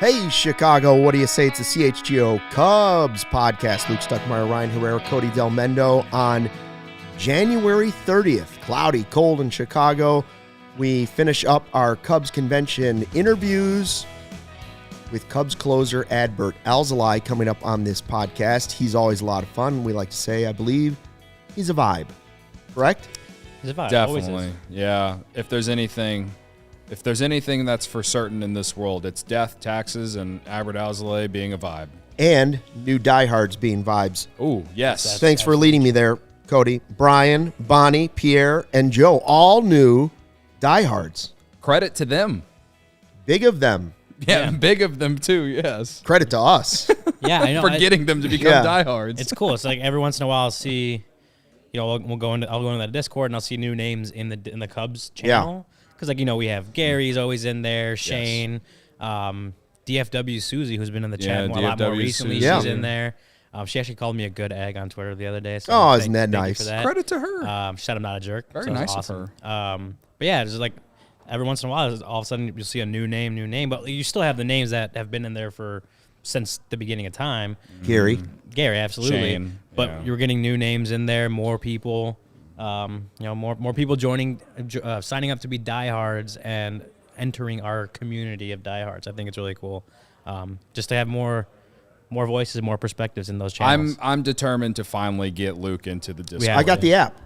Hey, Chicago, what do you say? It's the CHGO Cubs Podcast. Luke Stuckmeyer, Ryan Herrera, Cody Delmendo on January 30th. Cloudy, cold in Chicago. We finish up our Cubs convention interviews with Cubs closer Adbert Alzolay coming up on this podcast. He's always a lot of fun. We like to say, I believe, he's a vibe. Correct? He's a vibe. Definitely. Yeah. If there's anything that's for certain in this world, it's death, taxes, and Adbert Alzolay being a vibe. And new diehards being vibes. Oh, yes. Thanks for leading me there, Cody. Brian, Bonnie, Pierre, and Joe, all new diehards. Credit to them. Big of them. Yeah, big of them too, yes. Credit to us. Yeah, I know. For getting them to become diehards. It's cool. It's like every once in a while I'll see, I'll go into that Discord and I'll see new names in the Cubs channel. Because, we have Gary's always in there, Shane, DFW Susie, who's been in the chat a lot more recently. Susie. She's in there. She actually called me a good egg on Twitter the other day. So isn't that nice? For that. Credit to her. She said I'm not a jerk. Very nice awesome. of her. But yeah, it's just like every once in a while, all of a sudden you'll see a new name. But you still have the names that have been in there since the beginning of time. Gary, absolutely. Shane, but you're getting new names in there, more people. More people joining, signing up to be diehards and entering our community of diehards. I think it's really cool, just to have more voices, more perspectives in those channels. I'm determined to finally get Luke into the Discord. I got the app.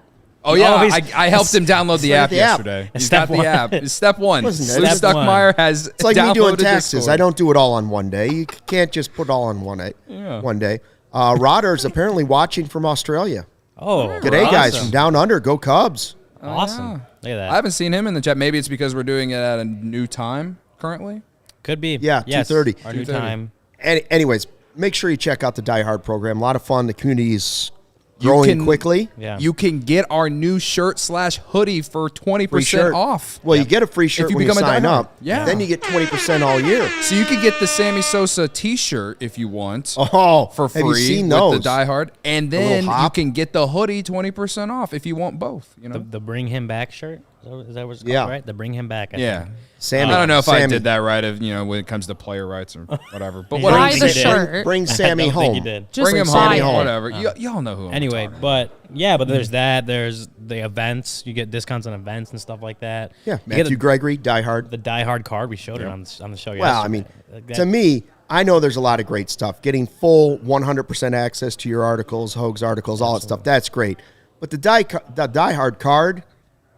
Oh yeah, I helped him download the app yesterday. He's got the app. It's step one. Luke Stuckmeyer has. It's like me doing taxes. Discord. I don't do it all on one day. You can't just put it all on one day. Rodder's apparently watching from Australia. Oh, g'day, guys from down under. Go Cubs! Awesome. Yeah. Look at that. I haven't seen him in the chat. Maybe it's because we're doing it at a new time currently. Could be. Yeah, 2:30. Our new time. Anyways, make sure you check out the Die Hard program. A lot of fun. The community is growing quickly. Yeah. You can get our new shirt/hoodie for 20% off. Well, you get a free shirt when you sign up. Yeah. Then you get 20% all year. So you could get the Sammy Sosa T-shirt if you want. Oh, for free. Have you seen with those? the Die Hard, and then you can get the hoodie 20% off if you want both. The Bring Him Back shirt. Is that what's called, right? The Bring Him Back. I think. Sammy. I don't know if I did that right. When it comes to player rights or whatever. But what buy the shirt. Bring Sammy home. Bring him home. Whatever. Y'all know who. Anyway, but there's that. There's the events. You get discounts on events and stuff like that. Yeah. Matthew Gregory, Die Hard. The Die Hard card. We showed it on the show yesterday. Well, I mean, to me, I know there's a lot of great stuff. Getting full 100% access to your articles, Hoag's articles, all that stuff. That's great. But the Die Hard card,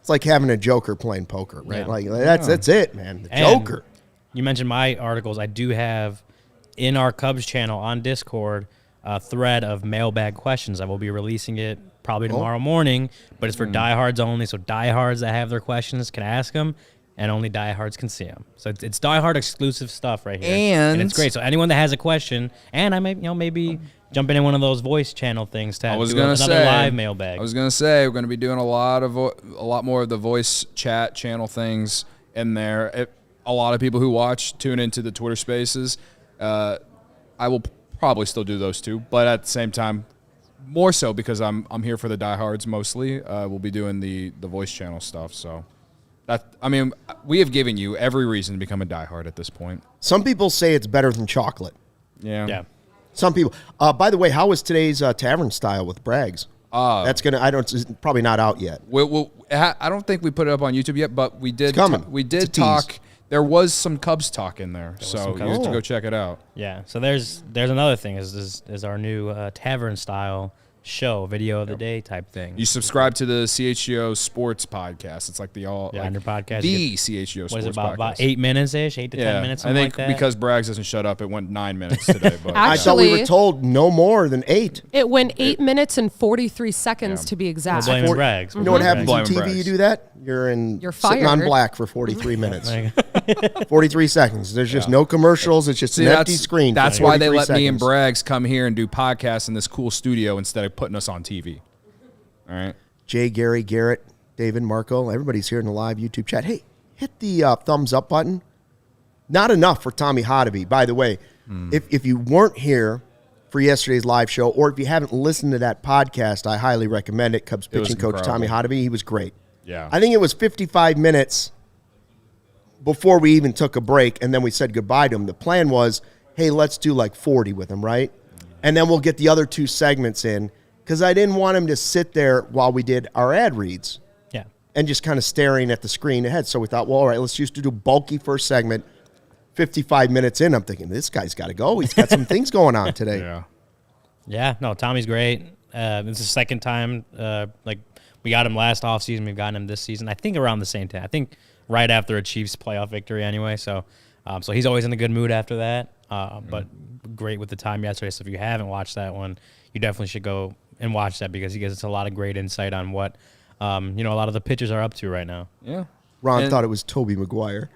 it's like having a Joker playing poker, right? Yeah. That's it, man. The Joker. You mentioned my articles. I do have in our Cubs channel on Discord a thread of mailbag questions. I will be releasing it probably tomorrow morning, but it's for diehards only. So diehards that have their questions can ask them, and only diehards can see them. So it's diehard exclusive stuff right here, and it's great. So anyone that has a question, and I may maybe jump in one of those voice channel things to another live mailbag. I was gonna say we're gonna be doing a lot more of the voice chat channel things in there. A lot of people who tune into the Twitter Spaces. I will probably still do those too, but at the same time, more so because I'm here for the diehards mostly. We'll be doing the voice channel stuff. So we have given you every reason to become a diehard at this point. Some people say it's better than chocolate. Yeah. Some people. By the way, how was today's Tavern Style with Braggs? It's probably not out yet. I don't think we put it up on YouTube yet, but we did. It's coming. We did talk. There was some Cubs talk in there, so you have to go check it out. Yeah. So there's another thing is our new Tavern Style show, video of the day type thing. You subscribe to the CHGO Sports Podcast. It's like the under podcast. The CHGO Sports Podcast. About 8 minutes-ish, 8 to 10 minutes, I think like that. Because Braggs doesn't shut up, it went 9 minutes today. But I thought we were told no more than 8. It went 8 minutes and 43 seconds to be exact. Braggs. You know what happens on TV? You do that? You're fired. Sitting on black for 43 minutes. 43 seconds. There's just no commercials. It's just an empty screen. That's why they let me and seconds. Braggs come here and do podcasts in this cool studio instead of putting us on TV. All right. Jay, Gary, Garrett, David, Marco, everybody's here in the live YouTube chat. Hey, hit the thumbs up button. Not enough for Tommy Hotovy. By the way, if you weren't here for yesterday's live show, or if you haven't listened to that podcast, I highly recommend it. Cubs pitching coach Tommy Hotovy, he was great. Yeah. I think it was 55 minutes before we even took a break, and then we said goodbye to him. The plan was, hey, let's do like 40 with him, right? And then we'll get the other 2 segments in, because I didn't want him to sit there while we did our ad reads and just kind of staring at the screen ahead. So we thought, well, all right, let's just do a bulky first segment. 55 minutes in, I'm thinking, this guy's got to go. He's got some things going on today. Yeah, no, Tommy's great. It's the second time, like, we got him last offseason. We've gotten him this season. I think around the same time. I think right after a Chiefs playoff victory anyway. So so he's always in a good mood after that. But great with the time yesterday. So if you haven't watched that one, you definitely should go and watch that because he gives us a lot of great insight on what, a lot of the pitchers are up to right now. Yeah. Ron thought it was Tobey Maguire.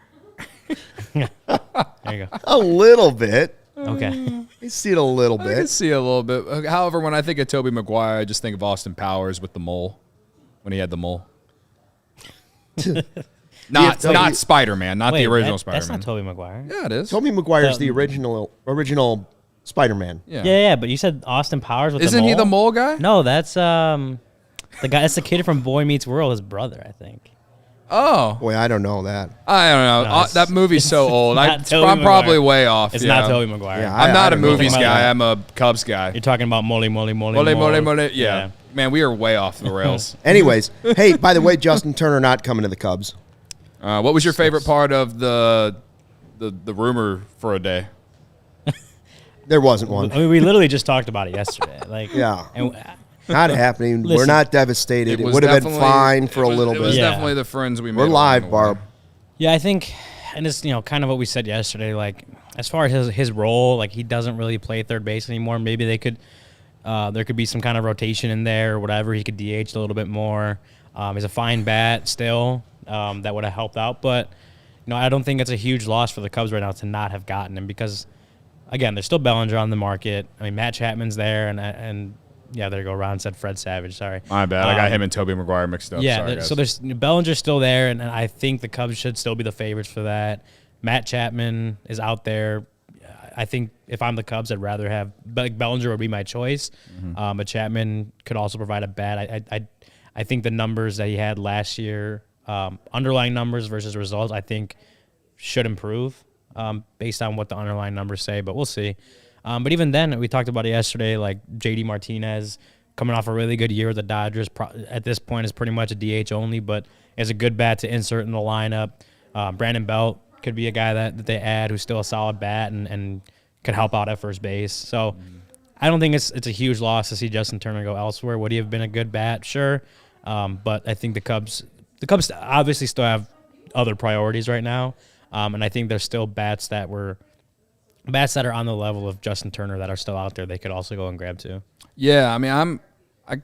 There you go. A little bit. Okay. I see it a little I can bit. see a little bit. However, when I think of Tobey Maguire, I just think of Austin Powers with the mole, when he had the mole. Not Spider-Man, not the original Spider-Man. That's not Tobey Maguire. Yeah, it is. Tobey Maguire's the original Spider-Man. Yeah, but you said Austin Powers with Isn't the mole? he the mole guy? No, that's the guy. That's the kid from Boy Meets World, his brother, I think. Oh. Boy, I don't know that. I don't know. No, That movie's so old. not Tobey I'm probably Maguire. way off. It's not Tobey Maguire. Yeah, I'm not a don't know. movies Talking about guy. I'm a Cubs guy. You're talking about Mole. Yeah. Man, we are way off the rails. Anyways, hey, by the way, Justin Turner not coming to the Cubs. What was your favorite part of the rumor for a day? There wasn't one. I mean, we literally just talked about it yesterday. Like, Yeah. and, Not happening. We're Listen, not devastated. It was would have been definitely- fine for a little It was bit. Yeah. definitely the friends we made. We're along live, the way. Barb. yeah, I think, and it's kind of what we said yesterday. Like, as far as his role, like he doesn't really play third base anymore. Maybe they could, there could be some kind of rotation in there or whatever. He could DH a little bit more. He's a fine bat still. That would have helped out, but I don't think it's a huge loss for the Cubs right now to not have gotten him because, again, there's still Bellinger on the market. I mean, Matt Chapman's there, and yeah, there you go. Ron said Fred Savage. Sorry, My bad. I got him and Tobey Maguire mixed up. yeah, Sorry, guys. so there's Bellinger's still there, and I think the Cubs should still be the favorites for that. Matt Chapman is out there. I think if I'm the Cubs, I'd rather have Bellinger would be my choice, but Chapman could also provide a bat. I think the numbers that he had last year, underlying numbers versus results, I think should improve based on what the underlying numbers say, but we'll see. But even then, we talked about it yesterday, like J.D. Martinez coming off a really good year with the Dodgers. At this point is pretty much a DH only, but is a good bat to insert in the lineup. Brandon Belt could be a guy that they add who's still a solid bat and could help out at first base. So I don't think it's a huge loss to see Justin Turner go elsewhere. Would he have been a good bat? Sure. But I think the Cubs obviously still have other priorities right now. And I think there's still bats that are on the level of Justin Turner that are still out there. They could also go and grab too. Yeah, I mean, I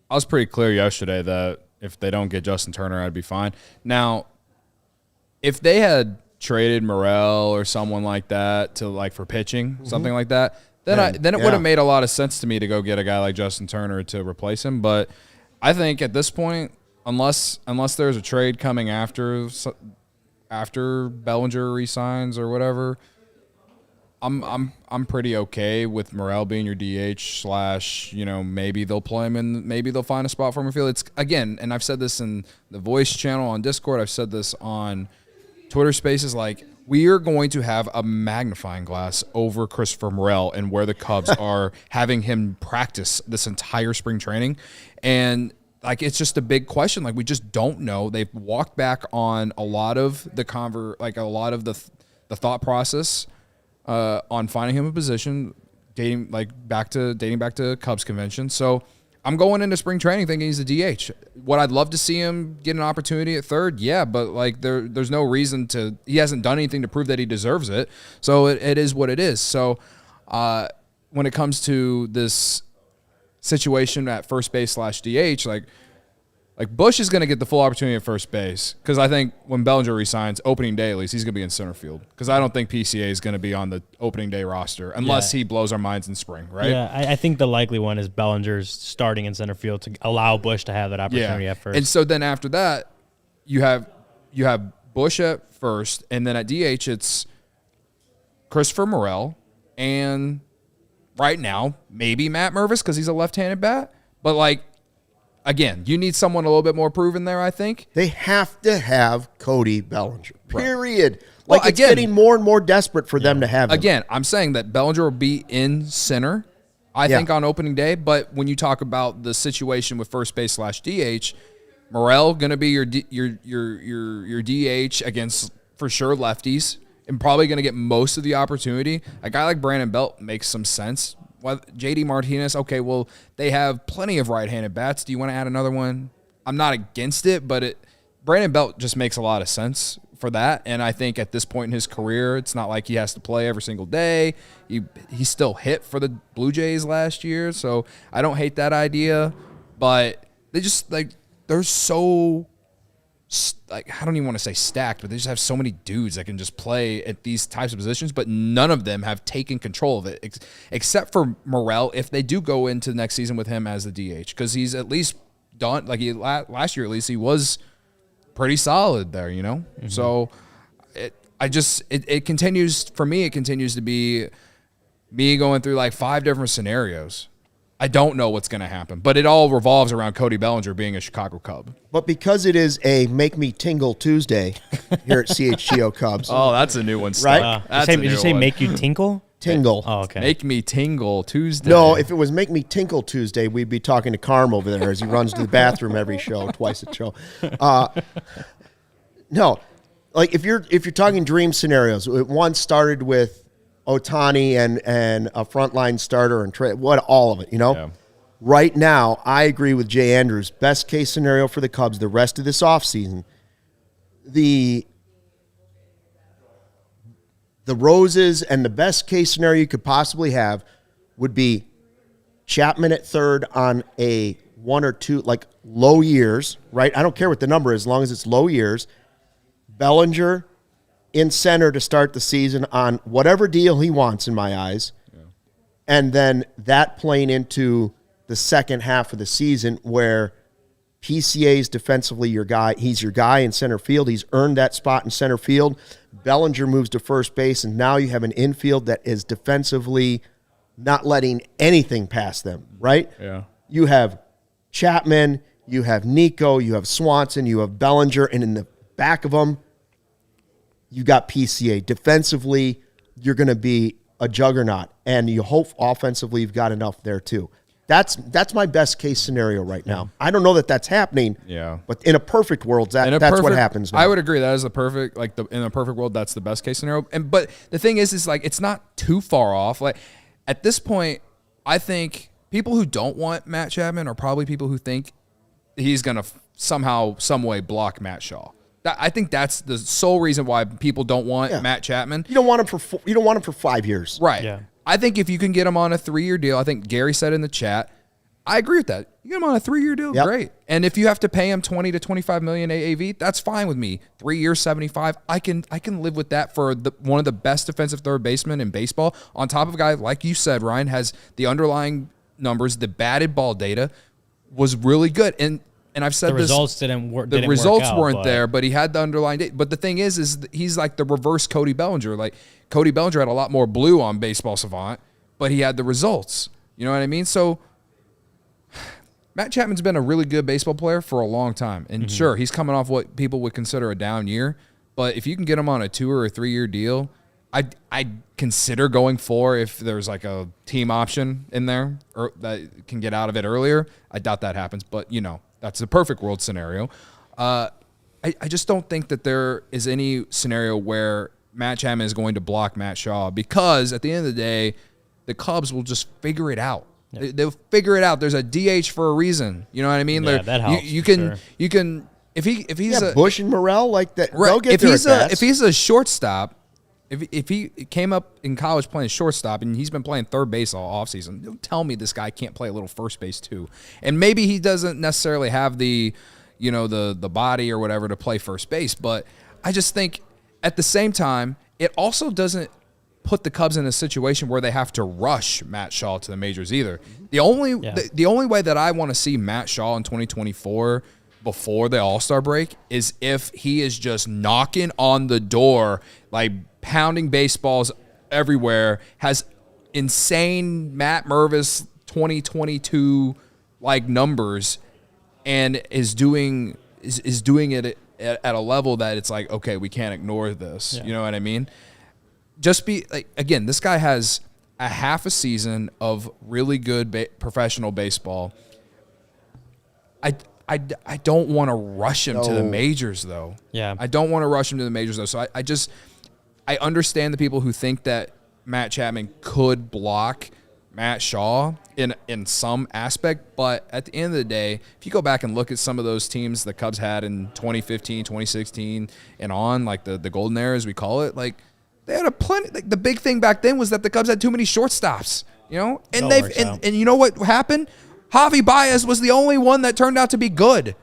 was pretty clear yesterday that if they don't get Justin Turner, I'd be fine. Now, if they had traded Morel or someone like that for pitching, something like that, then it would have made a lot of sense to me to go get a guy like Justin Turner to replace him. But I think at this point, unless there's a trade coming after Bellinger resigns or whatever, I'm pretty okay with Morel being your DH / maybe they'll play him and maybe they'll find a spot for him in the field. It's again, and I've said this in the voice channel on Discord, I've said this on Twitter Spaces, like we are going to have a magnifying glass over Christopher Morel and where the Cubs are having him practice this entire spring training, and like it's just a big question. Like we just don't know. They've walked back on a lot of the the thought process on finding him a position, dating back to Cubs convention. So I'm going into spring training thinking he's a DH. What I'd love to see him get an opportunity at third, yeah, but like there's no reason to. He hasn't done anything to prove that he deserves it. So it is what it is. So when it comes to this situation at first base / DH, like Like, Bush is going to get the full opportunity at first base because I think when Bellinger resigns, opening day at least, he's going to be in center field because I don't think PCA is going to be on the opening day roster unless he blows our minds in spring, right? Yeah, I think the likely one is Bellinger's starting in center field to allow Bush to have that opportunity at first. And so then after that, you have Bush at first, and then at DH it's Christopher Morel, and right now maybe Matt Mervis because he's a left-handed bat, but like. Again, you need someone a little bit more proven there, I think. They have to have Cody Bellinger, period. Well, Like, it's getting more and more desperate for them to have him. Again, I'm saying that Bellinger will be in center, I think, on opening day. But when you talk about the situation with first base / DH, Morel going to be your DH against, for sure, lefties, and probably going to get most of the opportunity. A guy like Brandon Belt makes some sense. JD Martinez, okay, well, they have plenty of right-handed bats. Do you want to add another one? I'm not against it, but Brandon Belt just makes a lot of sense for that. And I think at this point in his career, it's not like he has to play every single day. He still hit for the Blue Jays last year, so I don't hate that idea. But they just, like, they're so, like, I don't even want to say stacked, but they just have so many dudes that can just play at these types of positions, but none of them have taken control of it, except for Morel, if they do go into the next season with him as the DH, because he's at least done, like last year at least, he was pretty solid there, you know? Mm-hmm. So it continues, for me, it continues to be me going through like 5 different scenarios. I don't know what's going to happen, but it all revolves around Cody Bellinger being a Chicago Cub. But because it is a Make Me Tingle Tuesday here at CHGO Cubs. Oh, that's a new one. Right? Did you say make you tinkle? Tingle. Oh, okay. Make Me Tingle Tuesday. No, if it was Make Me Tinkle Tuesday, we'd be talking to Carm over there as he runs to the bathroom every show, twice a show. No, like if you're talking dream scenarios, it once started with Ohtani and a frontline starter and all of it, you know? Yeah. Right now, I agree with Jay Andrews. Best case scenario for the Cubs the rest of this offseason, the roses and the best case scenario you could possibly have would be Chapman at third on a 1 or 2, like low years, right? I don't care what the number is, as long as it's low years. Bellinger in center to start the season on whatever deal he wants, in my eyes. Yeah. And then that playing into the second half of the season where PCA's defensively your guy. He's your guy in center field. He's earned that spot in center field. Bellinger moves to first base, and now you have an infield that is defensively not letting anything pass them, right? Yeah. You have Chapman, you have Nico, you have Swanson, you have Bellinger, and in the back of them, you got PCA. Defensively, you're going to be a juggernaut, and you hope offensively you've got enough there too. That's my best case scenario right now. I don't know that that's happening. Yeah. But in a perfect world, that's what happens now. I would agree. That is the perfect, like in a perfect world, that's the best case scenario. But the thing is like it's not too far off. Like at this point, I think people who don't want Matt Chapman are probably people who think he's going to somehow, some way block Matt Shaw. I think that's the sole reason why people don't want Matt Chapman. You don't want him for 5 years. Right. Yeah. I think if you can get him on a 3-year deal, I think Gary said in the chat, I agree with that. You get him on a 3-year deal, great. And if you have to pay him $20 to $25 million AAV, that's fine with me. 3 years, 75. I can live with that for one of the best defensive third basemen in baseball. On top of a guy, like you said, Ryan, has the underlying numbers, the batted ball data was really good. And I've said the results didn't work. The results weren't there, but he had the underlying data. But the thing is he's like the reverse Cody Bellinger. Like Cody Bellinger had a lot more blue on Baseball Savant, but he had the results. You know what I mean? So Matt Chapman's been a really good baseball player for a long time. And sure, he's coming off what people would consider a down year. But if you can get him on a 2 or a 3 year deal, I'd consider going 4 if there's like a team option in there or that can get out of it earlier. I doubt that happens, but you know, that's the perfect world scenario. I just don't think that there is any scenario where Matt Chapman is going to block Matt Shaw because at the end of the day, the Cubs will just figure it out. Yep. They'll figure it out. There's a DH for a reason. You know what I mean? Yeah, that helps. You can if he's a Bush and Morel like that. Right, They'll get their if he's a shortstop. If he came up in college playing shortstop and he's been playing third base all offseason, don't tell me this guy can't play a little first base too. And maybe he doesn't necessarily have the, the body or whatever to play first base. But I just think at the same time, it also doesn't put the Cubs in a situation where they have to rush Matt Shaw to the majors either. The only way that I want to see Matt Shaw in 2024 before the All-Star break is if he is just knocking on the door, like pounding baseballs everywhere, has insane Matt Mervis 2022 like numbers, and is doing it at a level that it's like, okay, we can't ignore this. Yeah. You know what I mean? Just be like, again, this guy has a half a season of really good professional baseball. I don't want to rush him to the majors, though. Yeah. I don't want to rush him to the majors, though. So I understand the people who think that Matt Chapman could block Matt Shaw in some aspect, but at the end of the day, if you go back and look at some of those teams the Cubs had in 2015, 2016, and on, like the golden era, as we call it, like they had a plenty. Like the big thing back then was that the Cubs had too many shortstops, and you know what happened? Javi Baez was the only one that turned out to be good.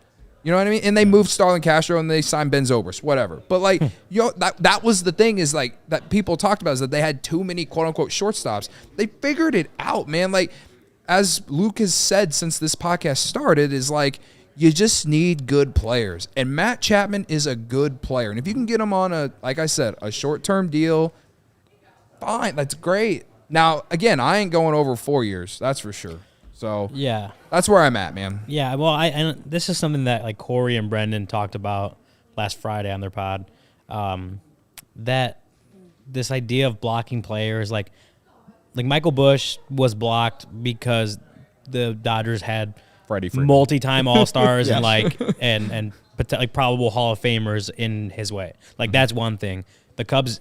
You know what I mean? And they moved Starlin Castro and they signed Ben Zobrist, whatever. But like, that was the thing, is like that people talked about, is that they had too many quote unquote shortstops. They figured it out, man. Like, as Luke has said since this podcast started, is like, you just need good players. And Matt Chapman is a good player. And if you can get him on like I said, a short-term deal, fine, that's great. Now, again, I ain't going over 4 years, that's for sure. So yeah, that's where I'm at, man. Yeah, well, and this is something that like Corey and Brendan talked about last Friday on their pod, that this idea of blocking players, like Michael Bush was blocked because the Dodgers had multi-time All-Stars yes. and probable Hall of Famers in his way. Like, that's one thing. The Cubs,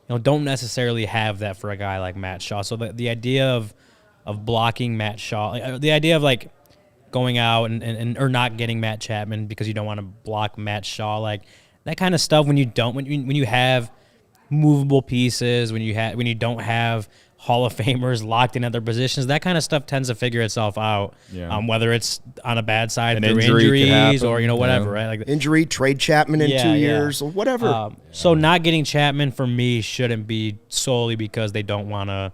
don't necessarily have that for a guy like Matt Shaw. So the idea of blocking Matt Shaw, the idea of like going out and or not getting Matt Chapman because you don't want to block Matt Shaw, like that kind of stuff. When you have movable pieces, when you don't have Hall of Famers locked in at their positions, that kind of stuff tends to figure itself out. Yeah. Whether it's on a bad side through injuries or whatever, right? Like injury, trade Chapman in 2 years, or whatever. So not getting Chapman for me shouldn't be solely because they don't want to.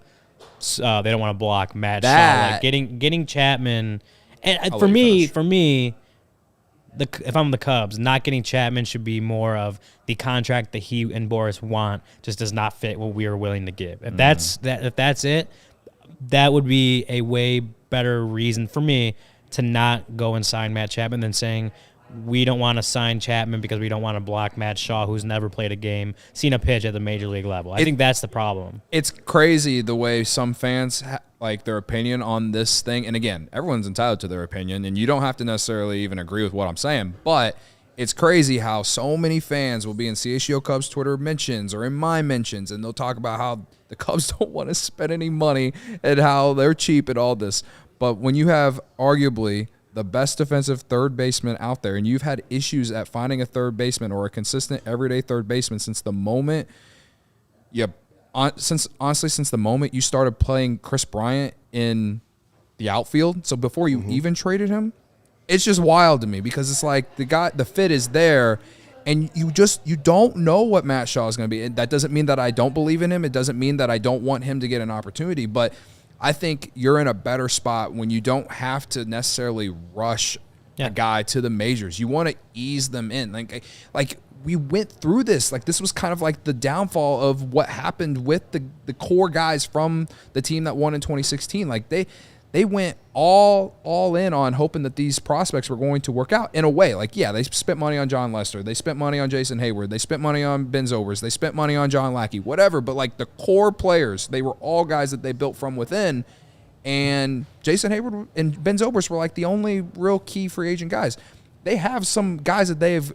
They don't want to block Matt Shaw. Like getting Chapman, and for me, if I'm the Cubs, not getting Chapman should be more of the contract that he and Boris want just does not fit what we are willing to give. If that's it, that would be a way better reason for me to not go and sign Matt Chapman than saying we don't want to sign Chapman because we don't want to block Matt Shaw, who's never played a game, seen a pitch at the major league level. I think that's the problem. It's crazy the way some fans like their opinion on this thing. And again, everyone's entitled to their opinion, and you don't have to necessarily even agree with what I'm saying. But it's crazy how so many fans will be in CHGO Cubs Twitter mentions or in my mentions, and they'll talk about how the Cubs don't want to spend any money and how they're cheap and all this. But when you have arguably the best defensive third baseman out there, and you've had issues at finding a third baseman or a consistent everyday third baseman since the moment since the moment you started playing Chris Bryant in the outfield. So before you even traded him, it's just wild to me because it's like the fit is there, and you don't know what Matt Shaw is going to be. And that doesn't mean that I don't believe in him. It doesn't mean that I don't want him to get an opportunity, but I think you're in a better spot when you don't have to necessarily rush a guy to the majors. You want to ease them in. Like we went through this. Like, this was kind of like the downfall of what happened with the core guys from the team that won in 2016. Like, they went all in on hoping that these prospects were going to work out in a way. Like, yeah, they spent money on John Lester. They spent money on Jason Hayward. They spent money on Ben Zobrist. They spent money on John Lackey, whatever. But, like, the core players, they were all guys that they built from within. And Jason Hayward and Ben Zobrist were, like, the only real key free agent guys. They have some guys that they've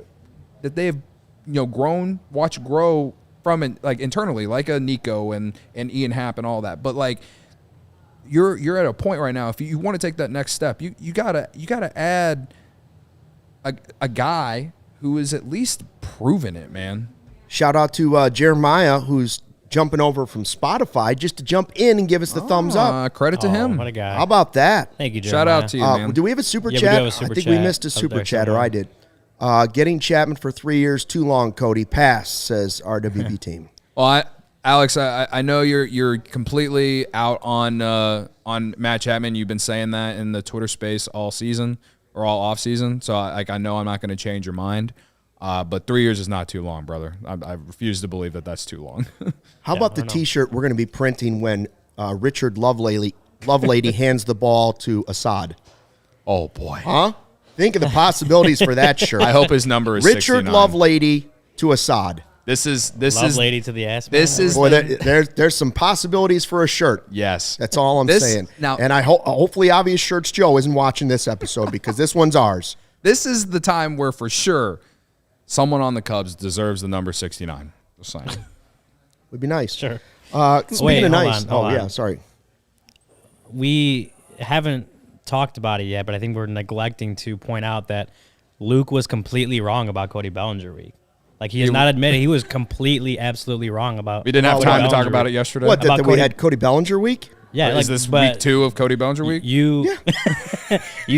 watched grow from, like, internally, like a Nico and Ian Happ and all that. But, like, You're at a point right now. If you want to take that next step, you gotta add a guy who is at least proven it, man. Shout out to Jeremiah, who's jumping over from Spotify just to jump in and give us the thumbs up. Credit to him. What a guy! How about that? Thank you, Jeremiah. Shout out to you, man. Do we have a super chat? We do have a super I think chat we missed a super chat, or I did. Getting Chapman for 3 years too long, Cody. Pass, says RWB team. Well, Alex, I know you're completely out on Matt Chapman. You've been saying that in the Twitter space all season or all off season. So I know I'm not going to change your mind. But 3 years is not too long, brother. I refuse to believe that that's too long. How about the T-shirt we're going to be printing when Richard Lovelady hands the ball to Assad? Oh boy, huh? Think of the possibilities for that shirt. I hope his number is Richard 69. Lovelady to Assad. This is Lovelady to the ass. Boy, there's some possibilities for a shirt. Yes, that's all I'm saying. Now, and I hopefully Obvious Shirts Joe isn't watching this episode because this one's ours. This is the time where for sure someone on the Cubs deserves the number 69. Just saying. Would be nice. Sure. Speaking of nice. Hold on. Yeah, sorry. We haven't talked about it yet, but I think we're neglecting to point out that Luke was completely wrong about Cody Bellinger week. Like, he has not admitted he was completely, absolutely wrong about. We didn't have time to talk about it yesterday. What, that we had Cody Bellinger week? Yeah. Is this week 2 of Cody Bellinger week? You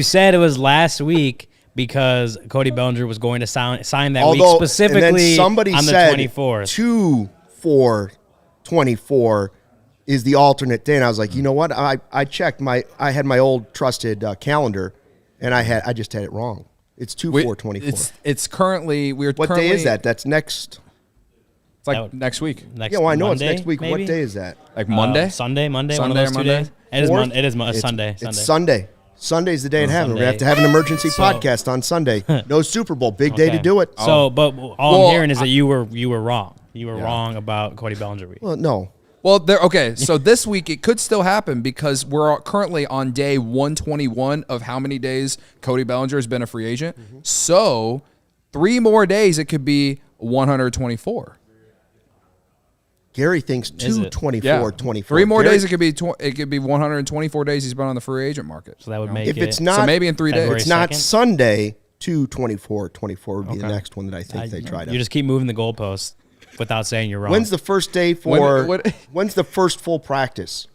said it was last week because Cody Bellinger was going to sign that week specifically and then somebody on the said 24th. 2/4/24 is the alternate day, and I was like, you know what? I checked I had my old trusted calendar, and I just had it wrong. It's 2/4/24. It's currently What day is that? That's next. It's like next week. Next yeah, well, I know Monday, it's next week. maybe? What day is that? Like Monday? Monday, one of or those 2 Monday? days. It is Sunday. It's Sunday. Sunday's the day it happened. We have to have an emergency podcast on Sunday. No Super Bowl. Big day to do it. So, but all I'm hearing is that you were wrong. You were wrong about Cody Bellinger week. Well, no. Well, okay. So this week it could still happen because we're currently on day 121 of how many days Cody Bellinger has been a free agent. Mm-hmm. So 3 more days it could be 124. Gary thinks 2/24/24. 3 more days it could be 124 days he's been on the free agent market. So that would make if it's not, so maybe in 3 days. If it's not Sunday, 2/24/24 would be the next one that I think they tried. You just keep moving the goalposts without saying you're wrong. When's the first day for? When's the first full practice?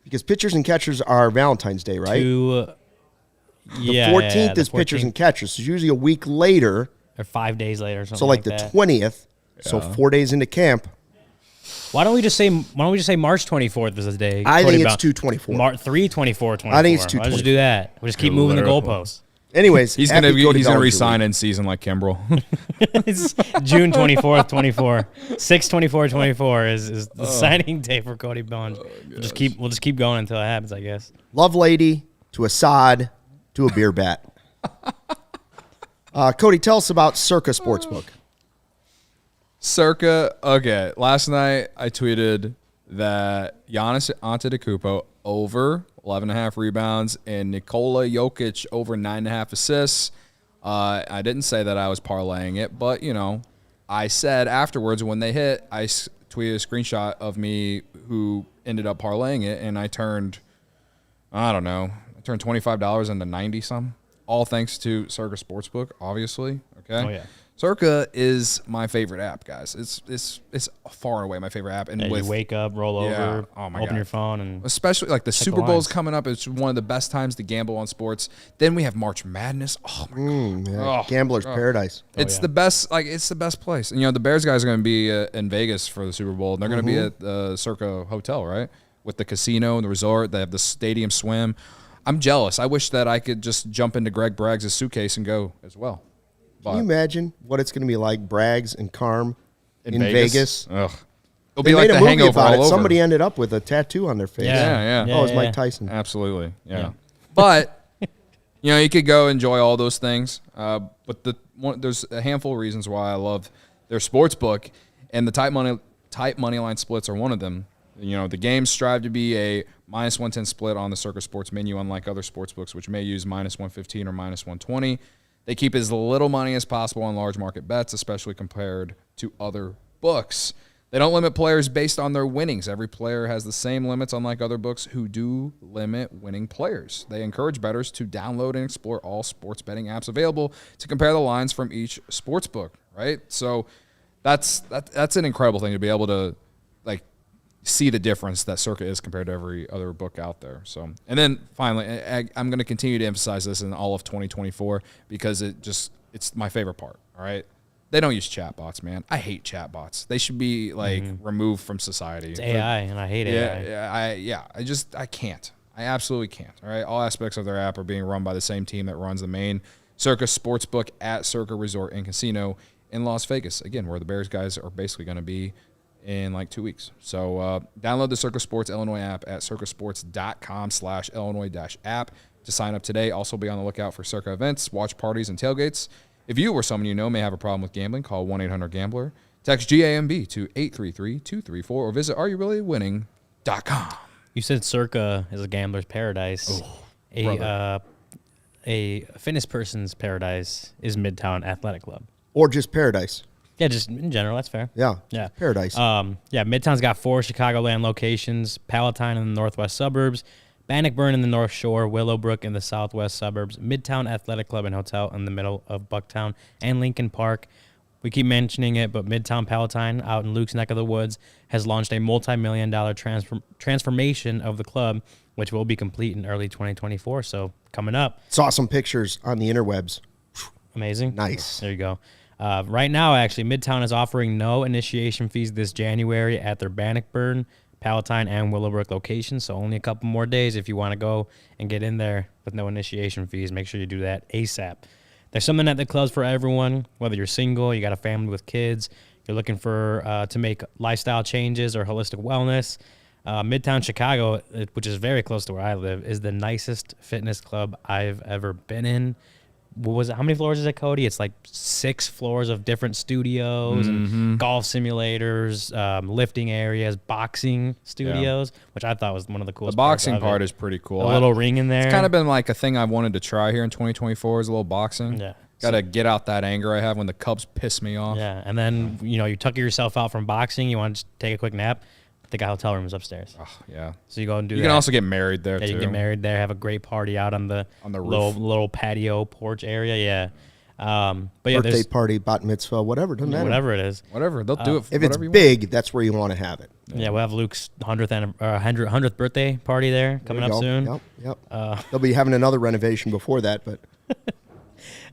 Because pitchers and catchers are Valentine's Day, right? The 14th is pitchers and catchers. So it's usually a week later, or 5 days later, or something. So like the 20th. So 4 days into camp. Why don't we just say March 24th is the day? I think it's 2/24. 3/24/24. I think it's 2/24. Let's just do that. We'll just keep moving the goalposts. Anyways, he's gonna resign in season like Kimbrel. It's June 24th, 24. 6/24/24 is the signing day for Cody Bellinger. We'll just keep going until it happens, I guess. Lovelady to Assad to a beer bat. Cody, tell us about CIRCA Sportsbook. CIRCA, okay. Last night I tweeted that Giannis Antetokounmpo over 11.5 rebounds and Nikola Jokic over 9.5 assists. I didn't say that I was parlaying it, but, I said afterwards when they hit, I tweeted a screenshot of me who ended up parlaying it, and I turned $25 into 90-some. All thanks to CIRCA Sportsbook, obviously. Okay. Oh, yeah. CIRCA is my favorite app, guys. It's far and away my favorite app. And you wake up, roll over, open your phone, and especially like the Super Bowl's coming up. It's one of the best times to gamble on sports. Then we have March Madness. Oh my god, Gambler's paradise. It's the best. Like it's the best place. And the Bears guys are going to be in Vegas for the Super Bowl. And they're going to be at the CIRCA Hotel, right, with the casino and the resort. They have the stadium swim. I'm jealous. I wish that I could just jump into Greg Braggs' suitcase and go as well. Can you imagine what it's going to be like, Braggs and Carm in Vegas? Ugh. It'll be like the Hangover all over. Somebody ended up with a tattoo on their face. Yeah. Oh, it was Mike Tyson. Absolutely. Yeah. But, you could go enjoy all those things. But there's a handful of reasons why I love their sports book, and the tight money line splits are one of them. The games strive to be a -110 split on the CIRCA Sports menu, unlike other sports books, which may use -115 or -120. They keep as little money as possible on large market bets, especially compared to other books. They don't limit players based on their winnings. Every player has the same limits, unlike other books who do limit winning players. They encourage bettors to download and explore all sports betting apps available to compare the lines from each sports book, right? So that's an incredible thing to be able to see the difference that CIRCA is compared to every other book out there. So, and then finally, I'm going to continue to emphasize this in all of 2024 because it's my favorite part. All right. They don't use chatbots, man. I hate chatbots. They should be like removed from society. It's AI, and I hate AI. I can't. I absolutely can't. All right. All aspects of their app are being run by the same team that runs the main CIRCA Sportsbook at CIRCA Resort and Casino in Las Vegas. Again, where the Bears guys are basically going to be in like 2 weeks. So download the CIRCA Sports Illinois app at circasports.com/Illinois-app to sign up today. Also be on the lookout for CIRCA events, watch parties, and tailgates. If you or someone you know may have a problem with gambling, call 1-800-GAMBLER. Text GAMB to 833-234 or visit areyourreallywinning.com. You said CIRCA is a gambler's paradise. A fitness person's paradise is Midtown Athletic Club. Or just Paradise. Yeah, just in general, that's fair. Yeah. Yeah. Paradise. Midtown's got 4 Chicagoland locations: Palatine in the northwest suburbs, Bannockburn in the North Shore, Willowbrook in the southwest suburbs, Midtown Athletic Club and Hotel in the middle of Bucktown, and Lincoln Park. We keep mentioning it, but Midtown Palatine, out in Luke's neck of the woods, has launched a multi-million-dollar transformation of the club, which will be complete in early 2024. So coming up. Saw some pictures on the interwebs. Amazing. Nice. There you go. Right now, actually, Midtown is offering no initiation fees this January at their Bannockburn, Palatine, and Willowbrook locations. So only a couple more days if you want to go and get in there with no initiation fees. Make sure you do that ASAP. There's something at the clubs for everyone, whether you're single, you got a family with kids, you're looking for to make lifestyle changes or holistic wellness. Midtown Chicago, which is very close to where I live, is the nicest fitness club I've ever been in. What was it? How many floors is it, Cody? It's like 6 floors of different studios and golf simulators, lifting areas, boxing studios, which I thought was one of the coolest. The boxing part is pretty cool. A little ring in there. It's kind of been like a thing I wanted to try here in 2024 is a little boxing. Yeah. Got to get out that anger I have when the Cubs piss me off. Yeah, and then, you tuck yourself out from boxing, you want to just take a quick nap. They got hotel rooms upstairs. Oh, yeah. So you go and do that. You can also get married there, too. You can get married there, have a great party out on the roof. little patio porch area. Yeah. But yeah, birthday party, bat mitzvah, whatever. Doesn't matter. Whatever it is. Whatever. They'll do it for If whatever it's you big, that's where you want to have it. Yeah, we'll have Luke's 100th birthday party there coming up soon. Yep. They'll be having another renovation before that, but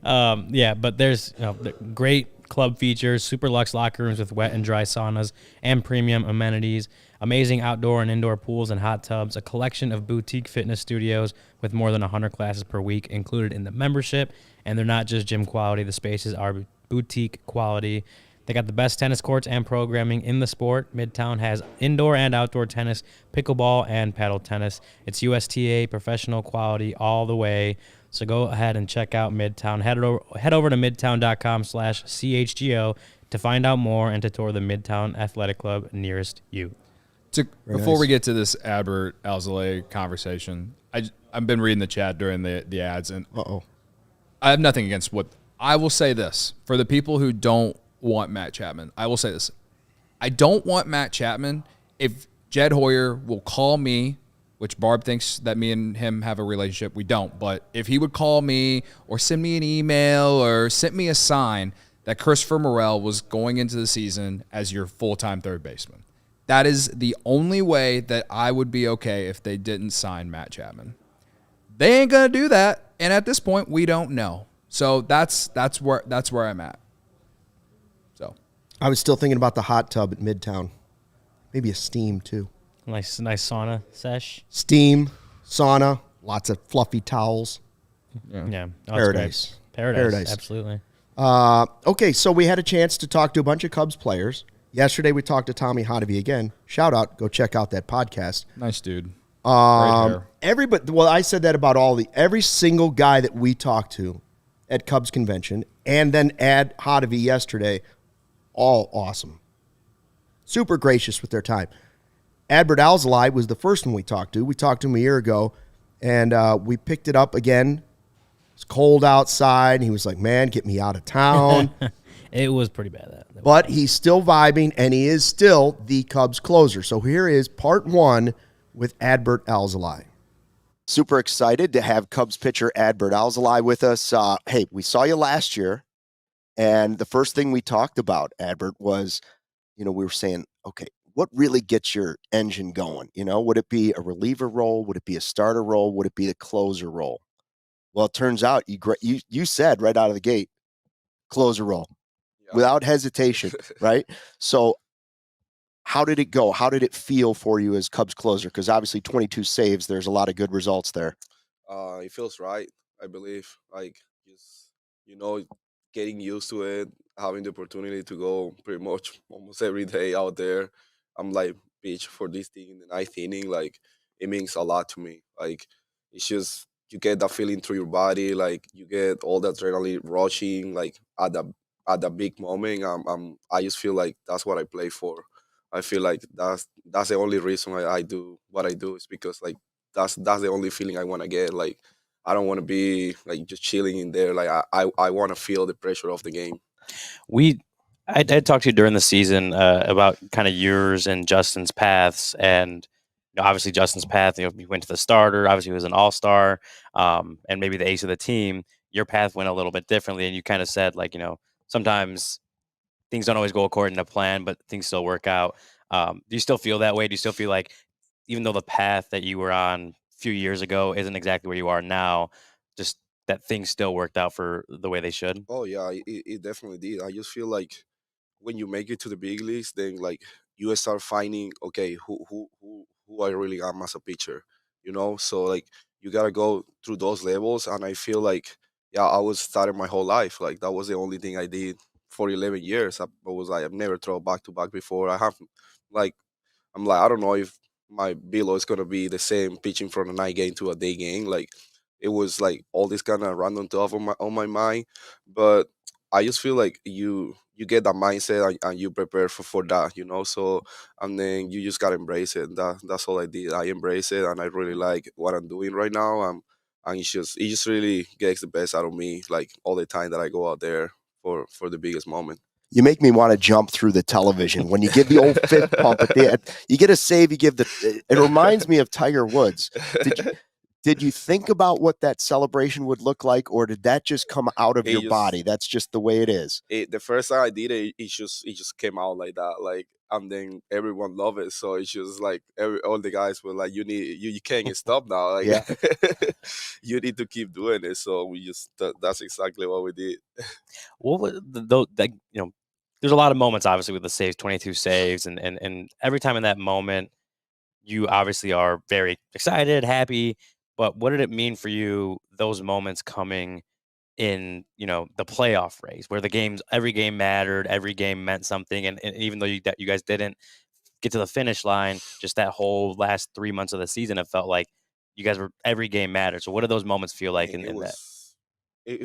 but there's the great club features, super luxe locker rooms with wet and dry saunas and premium amenities, amazing outdoor and indoor pools and hot tubs, a collection of boutique fitness studios with more than 100 classes per week included in the membership. And they're not just gym quality. The spaces are boutique quality. They got the best tennis courts and programming in the sport. Midtown has indoor and outdoor tennis, pickleball, and paddle tennis. It's USTA professional quality all the way. So go ahead and check out Midtown. Head over to midtown.com/CHGO to find out more and to tour the Midtown Athletic Club nearest you. Before we get to this Adbert Alzolay conversation, I've been reading the chat during the ads, and I have nothing against what I will say this for the people who don't want Matt Chapman. I will say this: I don't want Matt Chapman if Jed Hoyer will call me, which Barb thinks that me and him have a relationship. We don't, but if he would call me or send me an email or send me a sign that Christopher Morel was going into the season as your full-time third baseman. That is the only way that I would be okay if they didn't sign Matt Chapman. They ain't gonna do that, and at this point, we don't know. So that's where I'm at. So I was still thinking about the hot tub at Midtown. Maybe a steam too. Nice sauna sesh. Steam, sauna, lots of fluffy towels. Yeah. Paradise. Paradise. Absolutely. Okay, so we had a chance to talk to a bunch of Cubs players. Yesterday, we talked to Tommy Hotovy again. Shout out. Go check out that podcast. Nice dude. Great hair. I said that about every single guy that we talked to at Cubs convention, and then Ad Hotovy yesterday, all awesome. Super gracious with their time. Adbert Alzolay was the first one we talked to. We talked to him a year ago, and we picked it up again. It's cold outside, and he was like, man, get me out of town. It was pretty bad. But he's still vibing, and he is still the Cubs closer. So here is part 1 with Adbert Alzolay. Super excited to have Cubs pitcher Adbert Alzolay with us. Hey, we saw you last year, and the first thing we talked about, Adbert, was, we were saying, okay, what really gets your engine going? Would it be a reliever role? Would it be a starter role? Would it be the closer role? Well, it turns out you said right out of the gate, closer role Yeah. without hesitation, right? So how did it go? How did it feel for you as Cubs closer? Because obviously 22 saves, there's a lot of good results there. It feels right. I believe, like, just you know, getting used to it, having the opportunity to go pretty much almost every day out there. I'm like, bitch, for this thing in the ninth inning, like, it means a lot to me. Like, it's just you get that feeling through your body, like you get all the adrenaline rushing, like at the big moment. I just feel like that's what I play for. I feel like that's the only reason I do what I do is because like that's the only feeling I want to get. Like I don't want to be like just chilling in there. Like I want to feel the pressure of the game. I talked to you during the season about kind of yours and Justin's paths, and obviously Justin's path. He went to the starter. Obviously, he was an all-star, and maybe the ace of the team. Your path went a little bit differently, and you kind of said like, sometimes things don't always go according to plan, but things still work out. Do you still feel that way? Do you still feel like, even though the path that you were on a few years ago isn't exactly where you are now, just that things still worked out for the way they should? Oh yeah, it definitely did. I just feel like when you make it to the big leagues, then like you start finding okay who I really am as a pitcher, So like you gotta go through those levels, and I feel like yeah, I was starting my whole life. Like that was the only thing I did for 11 years. I was like I've never thrown back to back before. Like I'm like, I don't know if my below is gonna be the same pitching from a night game to a day game. Like it was like all this kind of random stuff on my mind. But I just feel like you get that mindset and you prepare for that. So and then you just gotta embrace it. That's all I did. I embrace it and I really like what I'm doing right now. And it just really gets the best out of me like all the time that I go out there for the biggest moment. You make me want to jump through the television when you give the old fist pump at the end. You get a save, you give it reminds me of Tiger Woods. Did you think about what that celebration would look like, or did that just come out of your body? That's just the way it is. The first time I did it, it just came out like that, like, and then everyone loved it. So it's just like all the guys were like, you can't stop now, like, Yeah. you need to keep doing it. So that's exactly what we did. What was there's a lot of moments obviously with the saves, 22 saves, and every time in that moment, you obviously are very excited, happy. But what did it mean for you, those moments coming in, the playoff race where every game mattered, every game meant something, and even though you guys didn't get to the finish line, just that whole last 3 months of the season, it felt like you guys were every game mattered. So what do those moments feel like It in that?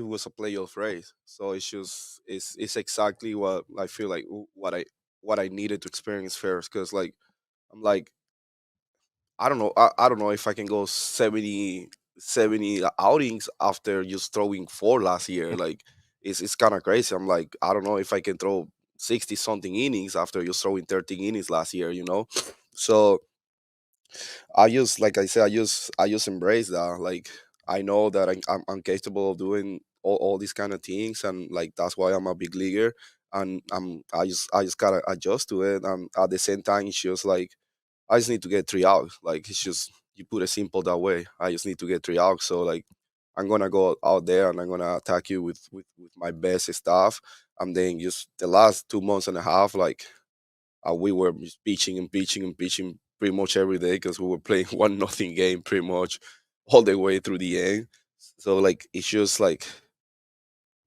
was a playoff race. So it's exactly what I feel like what I needed to experience first, because like I'm like I don't know. I don't know if I can go 70 outings after just throwing four last year. Like it's kind of crazy. I'm like, I don't know if I can throw 60 something innings after just throwing 13 innings last year. So I just like I said, I just embrace that. Like I know that I'm capable of doing all these kind of things, and like that's why I'm a big leaguer. And I just gotta adjust to it. And at the same time, it's just like I just need to get three out. Like it's just you put it simple that way. I just need to get three out. So like I'm gonna go out there and I'm gonna attack you with my best stuff. And then just the last 2 months and a half, like we were just pitching and pitching and pitching pretty much every day because we were playing 1-0 game pretty much all the way through the end. So like it's just like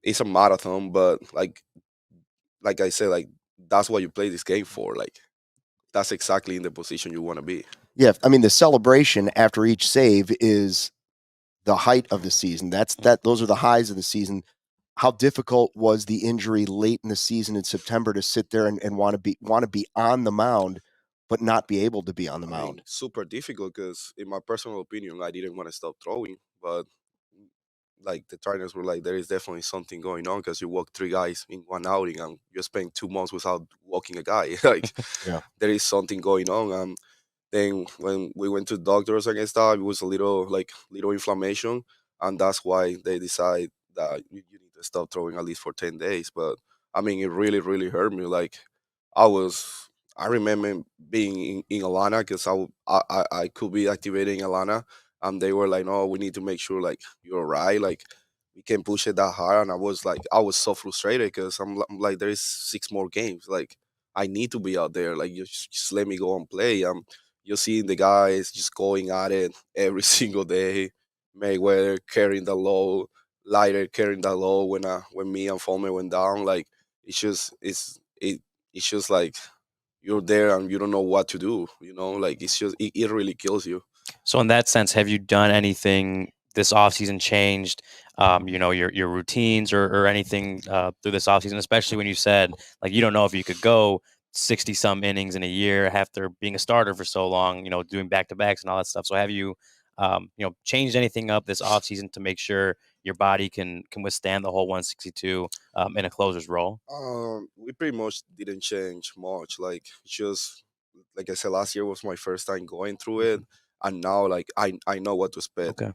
it's a marathon, but like I said, like that's what you play this game for. Like that's exactly in the position you want to be. Yeah, I mean the celebration after each save is the height of the season. Those are the highs of the season. How difficult was the injury late in the season in September to sit there and want to be on the mound, but not be able to be on the I mean, mound? super difficult because, in my personal opinion, I didn't want to stop throwing, but like the trainers were like, there is definitely something going on because you walk three guys in one outing and you spend 2 months without walking a guy. Like, Yeah. there is something going on. Then when we went to doctors against that, it was a little inflammation, and that's why they decide that you need to stop throwing at least for 10 days. But I mean, it really really hurt me. Like I was, I remember being in Alana because I could be activating Alana, and they were like, no, we need to make sure like you're all right. Like we can't push it that hard. And I was so frustrated because I'm like, there is 6 more games. Like, I need to be out there. Like, just let me go and play. You're seeing the guys just going at it every single day. Mayweather carrying the low, Lighter carrying the low when me and Fulmer went down. Like, it's just like you're there and you don't know what to do. Like, it really kills you. So in that sense, have you done anything this offseason, changed, your routines or anything through this offseason, especially when you said, like, you don't know if you could go 60 some innings in a year after being a starter for so long, doing back-to-backs and all that stuff. So have you, changed anything up this offseason to make sure your body can withstand the whole 162 in a closer's role? We pretty much didn't change much. Like, just like I said, last year was my first time going through it, and now, like, I know what to expect. Okay.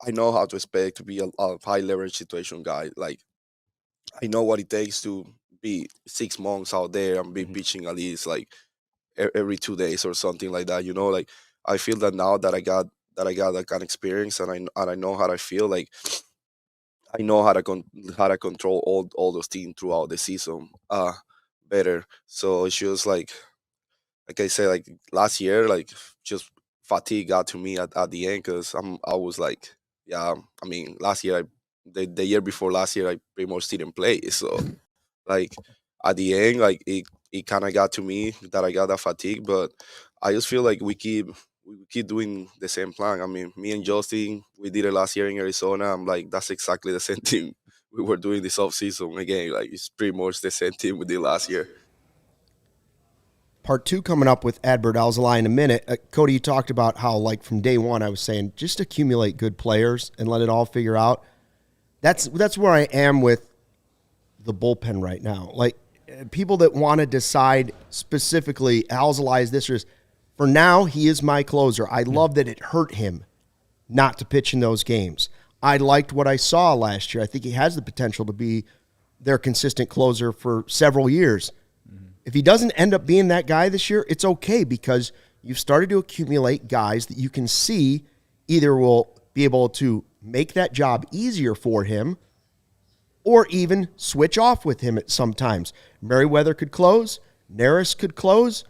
I know how to expect to be a high leverage situation guy. Like, I know what it takes to be 6 months out there and be pitching at least like every 2 days or something like that. Like, I feel that now that I got that kind of experience, and I know how I feel. Like, I know how to control all those things throughout the season better. So it's just like I said, like last year, like, just fatigue got to me at the end, because I was like, yeah. I mean, last year, the year before last year, I pretty much didn't play. So, like, at the end, like, it kind of got to me that I got that fatigue. But I just feel like we keep doing the same plan. I mean, me and Justin, we did it last year in Arizona. I'm like, that's exactly the same thing we were doing this offseason. Again, like, it's pretty much the same thing we did last year. Part 2 coming up with Adbert Alzolay in a minute. Cody, you talked about how, like, from day one, I was saying just accumulate good players and let it all figure out. That's where I am with the bullpen right now. Like, people that want to decide specifically Alzolay is this or this. For now, he is my closer. I love that it hurt him not to pitch in those games. I liked what I saw last year. I think he has the potential to be their consistent closer for several years. If he doesn't end up being that guy this year, it's okay, because you've started to accumulate guys that you can see either will be able to make that job easier for him or even switch off with him at some times. Merriweather could close. Neris could close.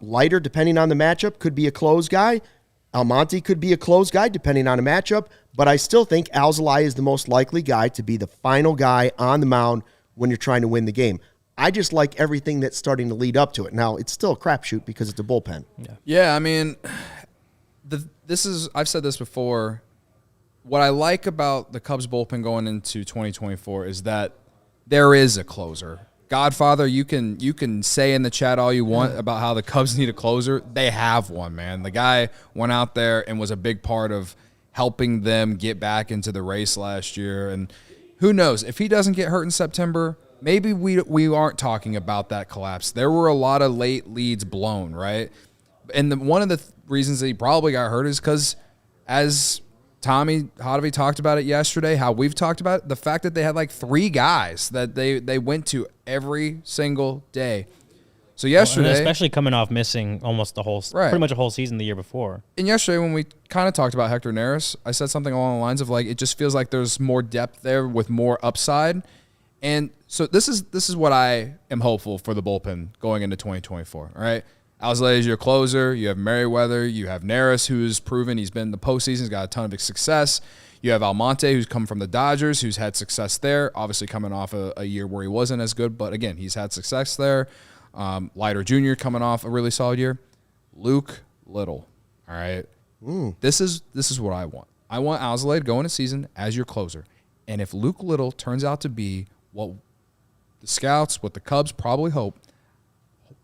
Leiter, depending on the matchup, could be a close guy. Almonte could be a close guy, depending on a matchup. But I still think Alzolay is the most likely guy to be the final guy on the mound when you're trying to win the game. I just like everything that's starting to lead up to it. Now, it's still a crapshoot because it's a bullpen. Yeah, I mean, I've said this before. What I like about the Cubs bullpen going into 2024 is that there is a closer. Godfather, you can say in the chat all you want about how the Cubs need a closer. They have one, man. The guy went out there and was a big part of helping them get back into the race last year. And who knows, if he doesn't get hurt in September, maybe we aren't talking about that collapse. There were a lot of late leads blown, right? And one of the reasons that he probably got hurt is because, as Tommy Hotovy talked about it yesterday, how we've talked about it, the fact that they had like 3 guys that they went to every single day. So yesterday, and especially coming off missing almost pretty much a whole season the year before. And yesterday when we kind of talked about Hector Neris, I said something along the lines of, like, it just feels like there's more depth there with more upside. And so this is what I am hopeful for the bullpen going into 2024. All right, Alzolay is your closer. You have Merriweather. You have Neris, who's proven he's been in the postseason. He's got a ton of success. You have Almonte, who's come from the Dodgers, who's had success there. Obviously coming off a year where he wasn't as good, but again, he's had success there. Leiter Jr. coming off a really solid year. Luke Little. All right. This is what I want. I want Alzolay to go into season as your closer. And if Luke Little turns out to be what the scouts, what the Cubs probably hope,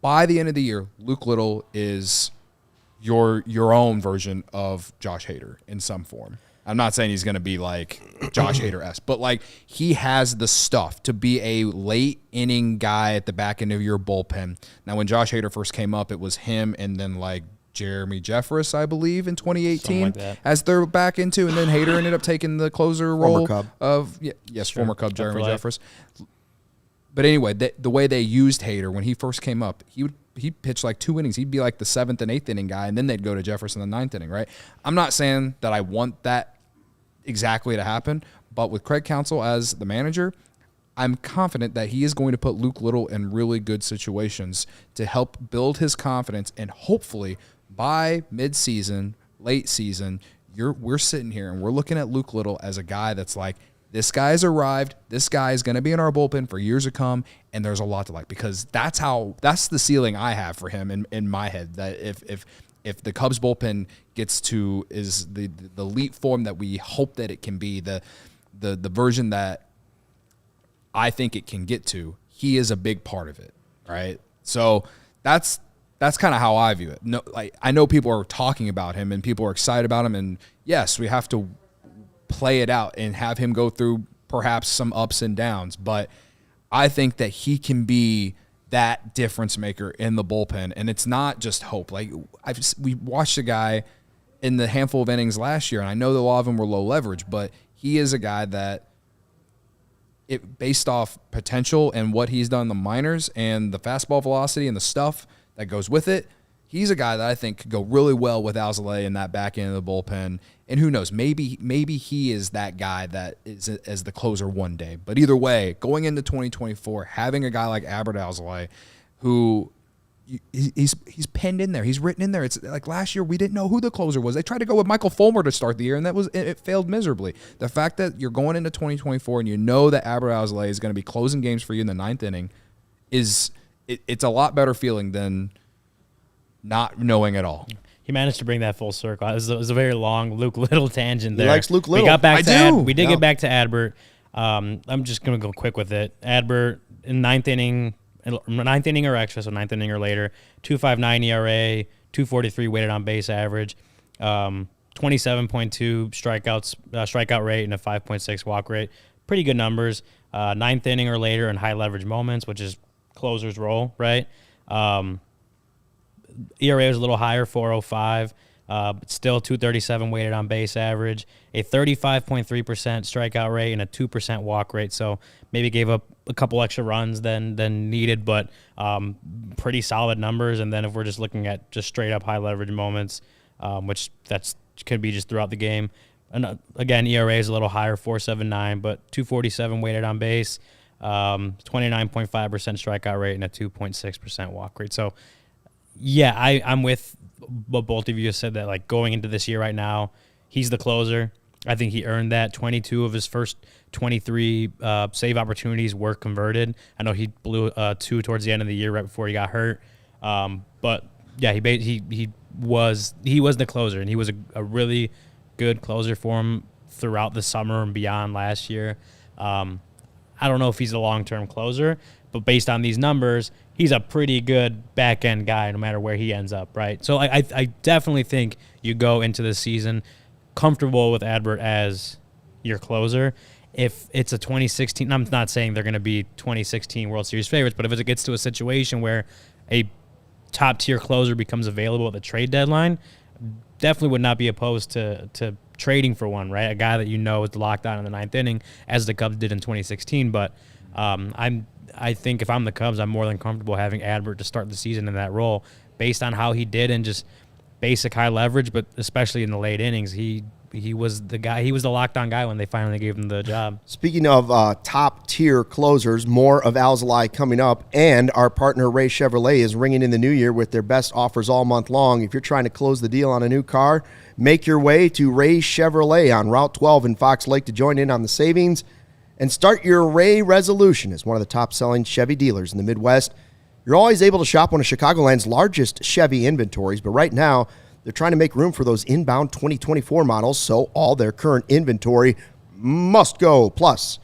by the end of the year, Luke Little is your own version of Josh Hader in some form. I'm not saying he's going to be like Josh Hader-esque, but like he has the stuff to be a late inning guy at the back end of your bullpen. Now, when Josh Hader first came up, it was him and then like Jeremy Jeffress, I believe, in 2018 as their back into, and then Hader ended up taking the closer role of former Cub Jeremy Jeffress. But anyway, the way they used Hader when he first came up, he'd pitch like 2 innings. He'd be like the 7th and 8th inning guy, and then they'd go to Jeffress in the 9th inning, right? I'm not saying that I want that exactly to happen, But with Craig Counsell as the manager, I'm confident that he is going to put Luke Little in really good situations to help build his confidence, and hopefully by mid-season, late season, we're sitting here and we're looking at Luke Little as a guy that's like, this guy's arrived, this guy is going to be in our bullpen for years to come, and there's a lot to like, because that's the ceiling I have for him in my head, that if the Cubs bullpen gets to is the elite form that we hope that it can be, the version that I think it can get to, he is a big part of it, right? So that's kind of how I view it. No, like, I know people are talking about him and people are excited about him, and yes, we have to play it out and have him go through perhaps some ups and downs, but I think that he can be that difference maker in the bullpen, and it's not just hope. Like, we watched a guy in the handful of innings last year, and I know that a lot of them were low leverage, but he is a guy that, based off potential and what he's done in the minors and the fastball velocity and the stuff that goes with it, he's a guy that I think could go really well with Alzolay in that back end of the bullpen. And who knows, maybe he is that guy that is as the closer one day. But either way, going into 2024, having a guy like Adbert Alzolay, who he's penned in there, he's written in there. It's like last year we didn't know who the closer was. They tried to go with Michael Fulmer to start the year, and it failed miserably. The fact that you're going into 2024 and you know that Adbert Alzolay is going to be closing games for you in the ninth inning it's a lot better feeling than not knowing at all. He managed to bring that full circle. It was a very long Luke Little tangent there. He likes Luke Little. We got back we did Yeah. get back to Adbert. I'm just going to go quick with it. Adbert in ninth inning or extra, so ninth inning or later, 2.59 ERA, 2.43 weighted on base average, 27.2 strikeout rate, and a 5.6 walk rate. Pretty good numbers. Ninth inning or later in high leverage moments, which is closer's role, right? ERA was a little higher, 4.05, but still 2.37 weighted on base average, a 35.3% strikeout rate, and a 2% walk rate. So maybe gave up a couple extra runs than needed, but pretty solid numbers. And then if we're just looking at just straight up high leverage moments, which could be just throughout the game. And again, ERA is a little higher, 4.79, but 2.47 weighted on base, 29.5% strikeout rate, and a 2.6% walk rate. So yeah, I'm with what both of you said, that like going into this year right now, he's the closer. I think he earned that. 22 of his first 23 save opportunities were converted. I know he blew 2 towards the end of the year right before he got hurt. But yeah, he was the closer, and he was a really good closer for him throughout the summer and beyond last year. I don't know if he's a long-term closer, but based on these numbers, he's a pretty good back-end guy no matter where he ends up, right? So I definitely think you go into the season comfortable with Adbert as your closer. If it's a 2016, I'm not saying they're going to be 2016 World Series favorites, but if it gets to a situation where a top-tier closer becomes available at the trade deadline, definitely would not be opposed to trading for one, right? A guy that you know is locked on in the ninth inning, as the Cubs did in 2016. But I think if I'm the Cubs, I'm more than comfortable having Adbert to start the season in that role based on how he did in just basic high leverage, but especially in the late innings. He was the guy. He was the locked-on guy when they finally gave him the job. Speaking of top-tier closers, more of Alzolay coming up, and our partner Ray Chevrolet is ringing in the new year with their best offers all month long. If you're trying to close the deal on a new car, make your way to Ray Chevrolet on Route 12 in Fox Lake to join in on the savings and start your Ray Resolution as one of the top-selling Chevy dealers in the Midwest. You're always able to shop one of Chicagoland's largest Chevy inventories, but right now they're trying to make room for those inbound 2024 models, so all their current inventory must go. Plus,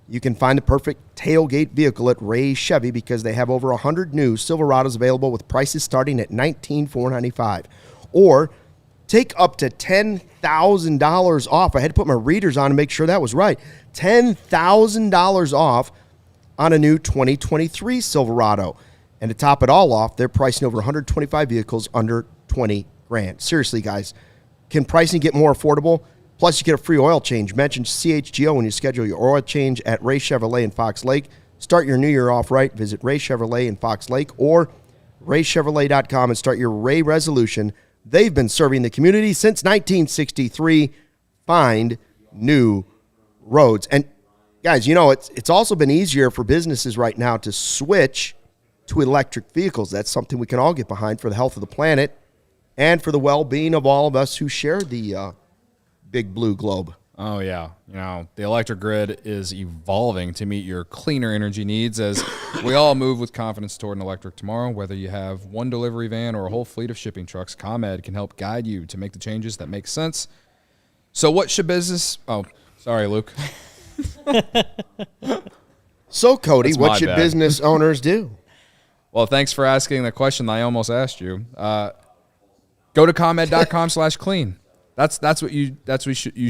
you can find the perfect tailgate vehicle at Ray Chevy because they have over 100 new Silverados available with prices starting at $19,495. Or take up to $10,000 off. I had to put my readers on to make sure that was right. $10,000 off on a new 2023 Silverado. And to top it all off, they're pricing over 125 vehicles under $20,000. Seriously, guys, can pricing get more affordable? Plus, you get a free oil change. Mention CHGO when you schedule your oil change at Ray Chevrolet in Fox Lake. Start your new year off right. Visit Ray Chevrolet in Fox Lake or raychevrolet.com and start your Ray Resolution. They've been serving the community since 1963. Find new roads. And guys, it's also been easier for businesses right now to switch to electric vehicles. That's something we can all get behind for the health of the planet and for the well-being of all of us who share the big blue globe. Oh, yeah. The electric grid is evolving to meet your cleaner energy needs as we all move with confidence toward an electric tomorrow. Whether you have one delivery van or a whole fleet of shipping trucks, ComEd can help guide you to make the changes that make sense. So what should business – oh, sorry, Luke. So, Cody, That's what my should bad. business owners do? Well, thanks for asking the question that I almost asked you. Go to ComEd.com/clean. That's what you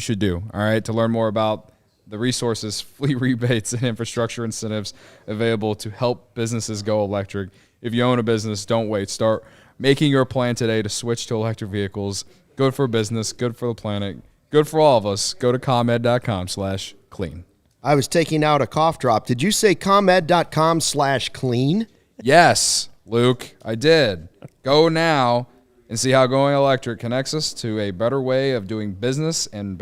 should do. All right, to learn more about the resources, fleet rebates, and infrastructure incentives available to help businesses go electric. If you own a business, don't wait. Start making your plan today to switch to electric vehicles. Good for business, good for the planet, good for all of us. Go to ComEd.com/clean. I was taking out a cough drop. Did you say ComEd.com/clean? Yes, Luke, I did. Go now and see how going electric connects us to a better way of doing business and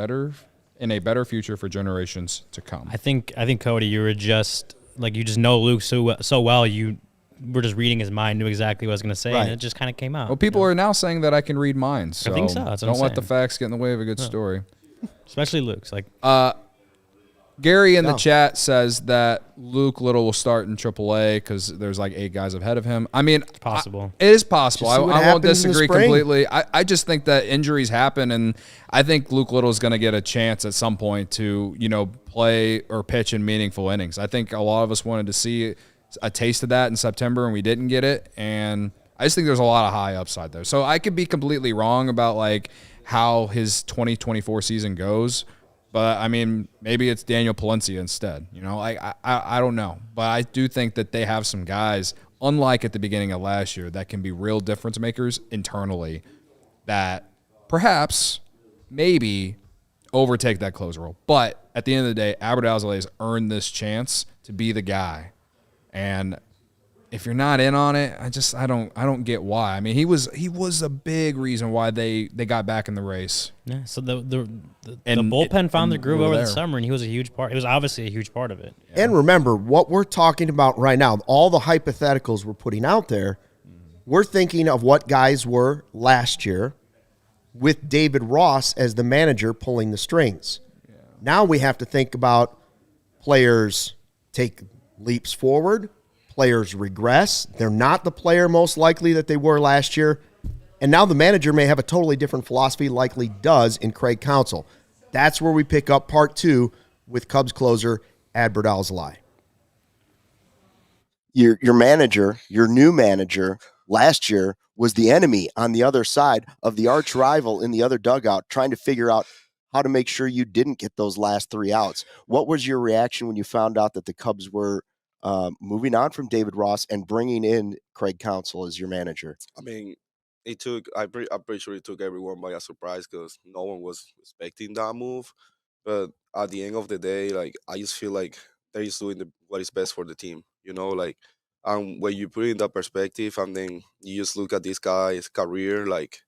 in a better future for generations to come. I think Cody, you were just like, you just know Luke so well. You were just reading his mind, knew exactly what I was going to say, Right. and it just kind of came out. Well, people are now saying that I can read minds. So I think so. That's what don't I'm let the saying. facts get in the way of a good story. Especially Luke's. Like, Gary in the No. chat says that Luke Little will start in AAA because there's like 8 guys ahead of him. I mean, it's possible. It is possible. Just see I what won't happens in the disagree spring. completely. I just think that injuries happen, and I think Luke Little is going to get a chance at some point to play or pitch in meaningful innings. I think a lot of us wanted to see a taste of that in September, and we didn't get it. And I just think there's a lot of high upside there. So I could be completely wrong about like how his 2024 season goes. But, I mean, maybe it's Daniel Palencia instead. I don't know. But I do think that they have some guys, unlike at the beginning of last year, that can be real difference makers internally that perhaps, maybe, overtake that closer role. But at the end of the day, Adbert Alzolay has earned this chance to be the guy. And if you're not in on it, I don't get why. I mean, he was a big reason why they got back in the race. yeah. So the bullpen found the groove we were over there. the summer, and he was a huge part. It was obviously a huge part of it. And remember, what we're talking about right now, all the hypotheticals we're putting out there, we're thinking of what guys were last year with David Ross as the manager pulling the strings. Yeah. Now we have to think about players take leaps forward, players regress. They're not the player most likely that they were last year. And now the manager may have a totally different philosophy, likely does in Craig Counsell. That's where we pick up part 2 with Cubs closer Adbert Alzolay. Your manager, your new manager, last year was the enemy on the other side of the arch rival in the other dugout, trying to figure out how to make sure you didn't get those last 3 outs. What was your reaction when you found out that the Cubs were moving on from David Ross and bringing in Craig Counsell as your manager? I mean, I'm pretty sure it took everyone by a surprise because no one was expecting that move. But at the end of the day, like, I just feel like they're just doing what is best for the team. When you put it in that perspective, and then you just look at this guy's career, like,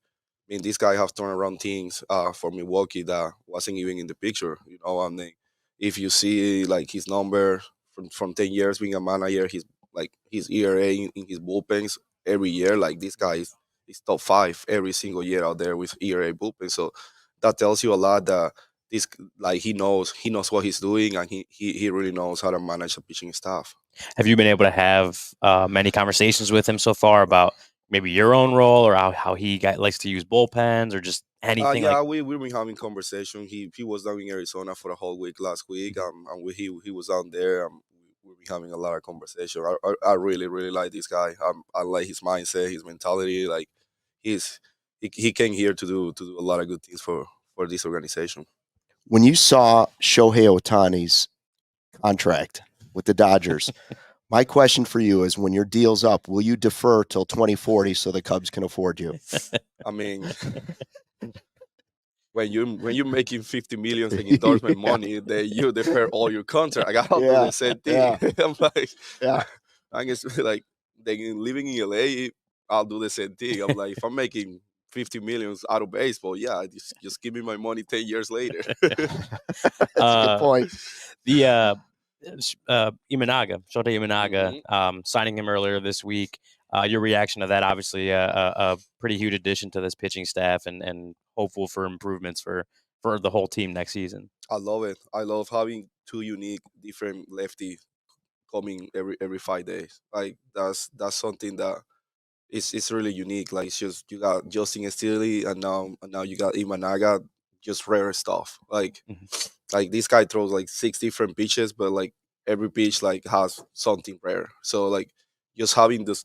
I mean, this guy has turned around teams for Milwaukee that wasn't even in the picture. And then if you see like his number from 10 years being a manager, his ERA in his bullpens every year, like, this guy is top 5 every single year out there with ERA bullpen. So that tells you a lot that this, like, he knows what he's doing, and he really knows how to manage a pitching staff. Have you been able to have many conversations with him so far about maybe your own role or how he likes to use bullpens or just anything? We've been having conversation. He was down in Arizona for a whole week last week, and he was down there. We've been having a lot of conversation. I really, really like this guy. I like his mindset, his mentality. Like, he came here to do a lot of good things for this organization. When you saw Shohei Ohtani's contract with the Dodgers, my question for you is, when your deal's up, will you defer till 2040 so the Cubs can afford you? I mean, when you're making $50 million in endorsement money, then you defer all your contract. I'll do the same thing. Yeah. I'm like, Yeah. I guess, like, living in LA, I'll do the same thing. I'm like, if I'm making 50 millions out of baseball. Yeah, just give me my money 10 years later. That's a good point. The Imanaga, Shota Imanaga, Mhm. signing him earlier this week. Your reaction to that? Obviously, a pretty huge addition to this pitching staff, and hopeful for improvements for the whole team next season. I love it. I love having two unique, different lefty coming every 5 days. Like that's something that it's really unique. Like it's just you got Justin Steele and now you got Imanaga, just rare stuff. Mhm. Like this guy throws like 6 different pitches, but like every pitch like has something rare. So like just having those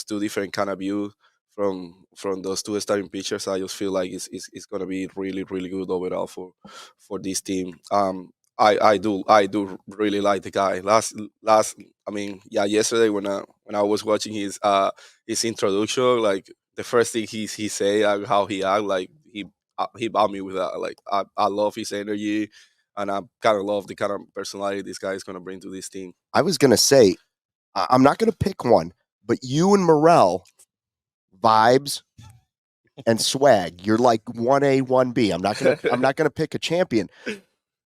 two different kind of views from those two starting pitchers, I just feel like it's gonna be really really good overall for this team. I do really like the guy. Last I mean yeah, yesterday when I was watching his introduction, like the first thing he say how he act, like he bought me with that. Like I love his energy, and I kind of love the kind of personality this guy is gonna bring to this team. I was going to say, I'm not going to pick one, but you and Morel, vibes and swag. You're like 1A, 1B. I'm not gonna pick a champion.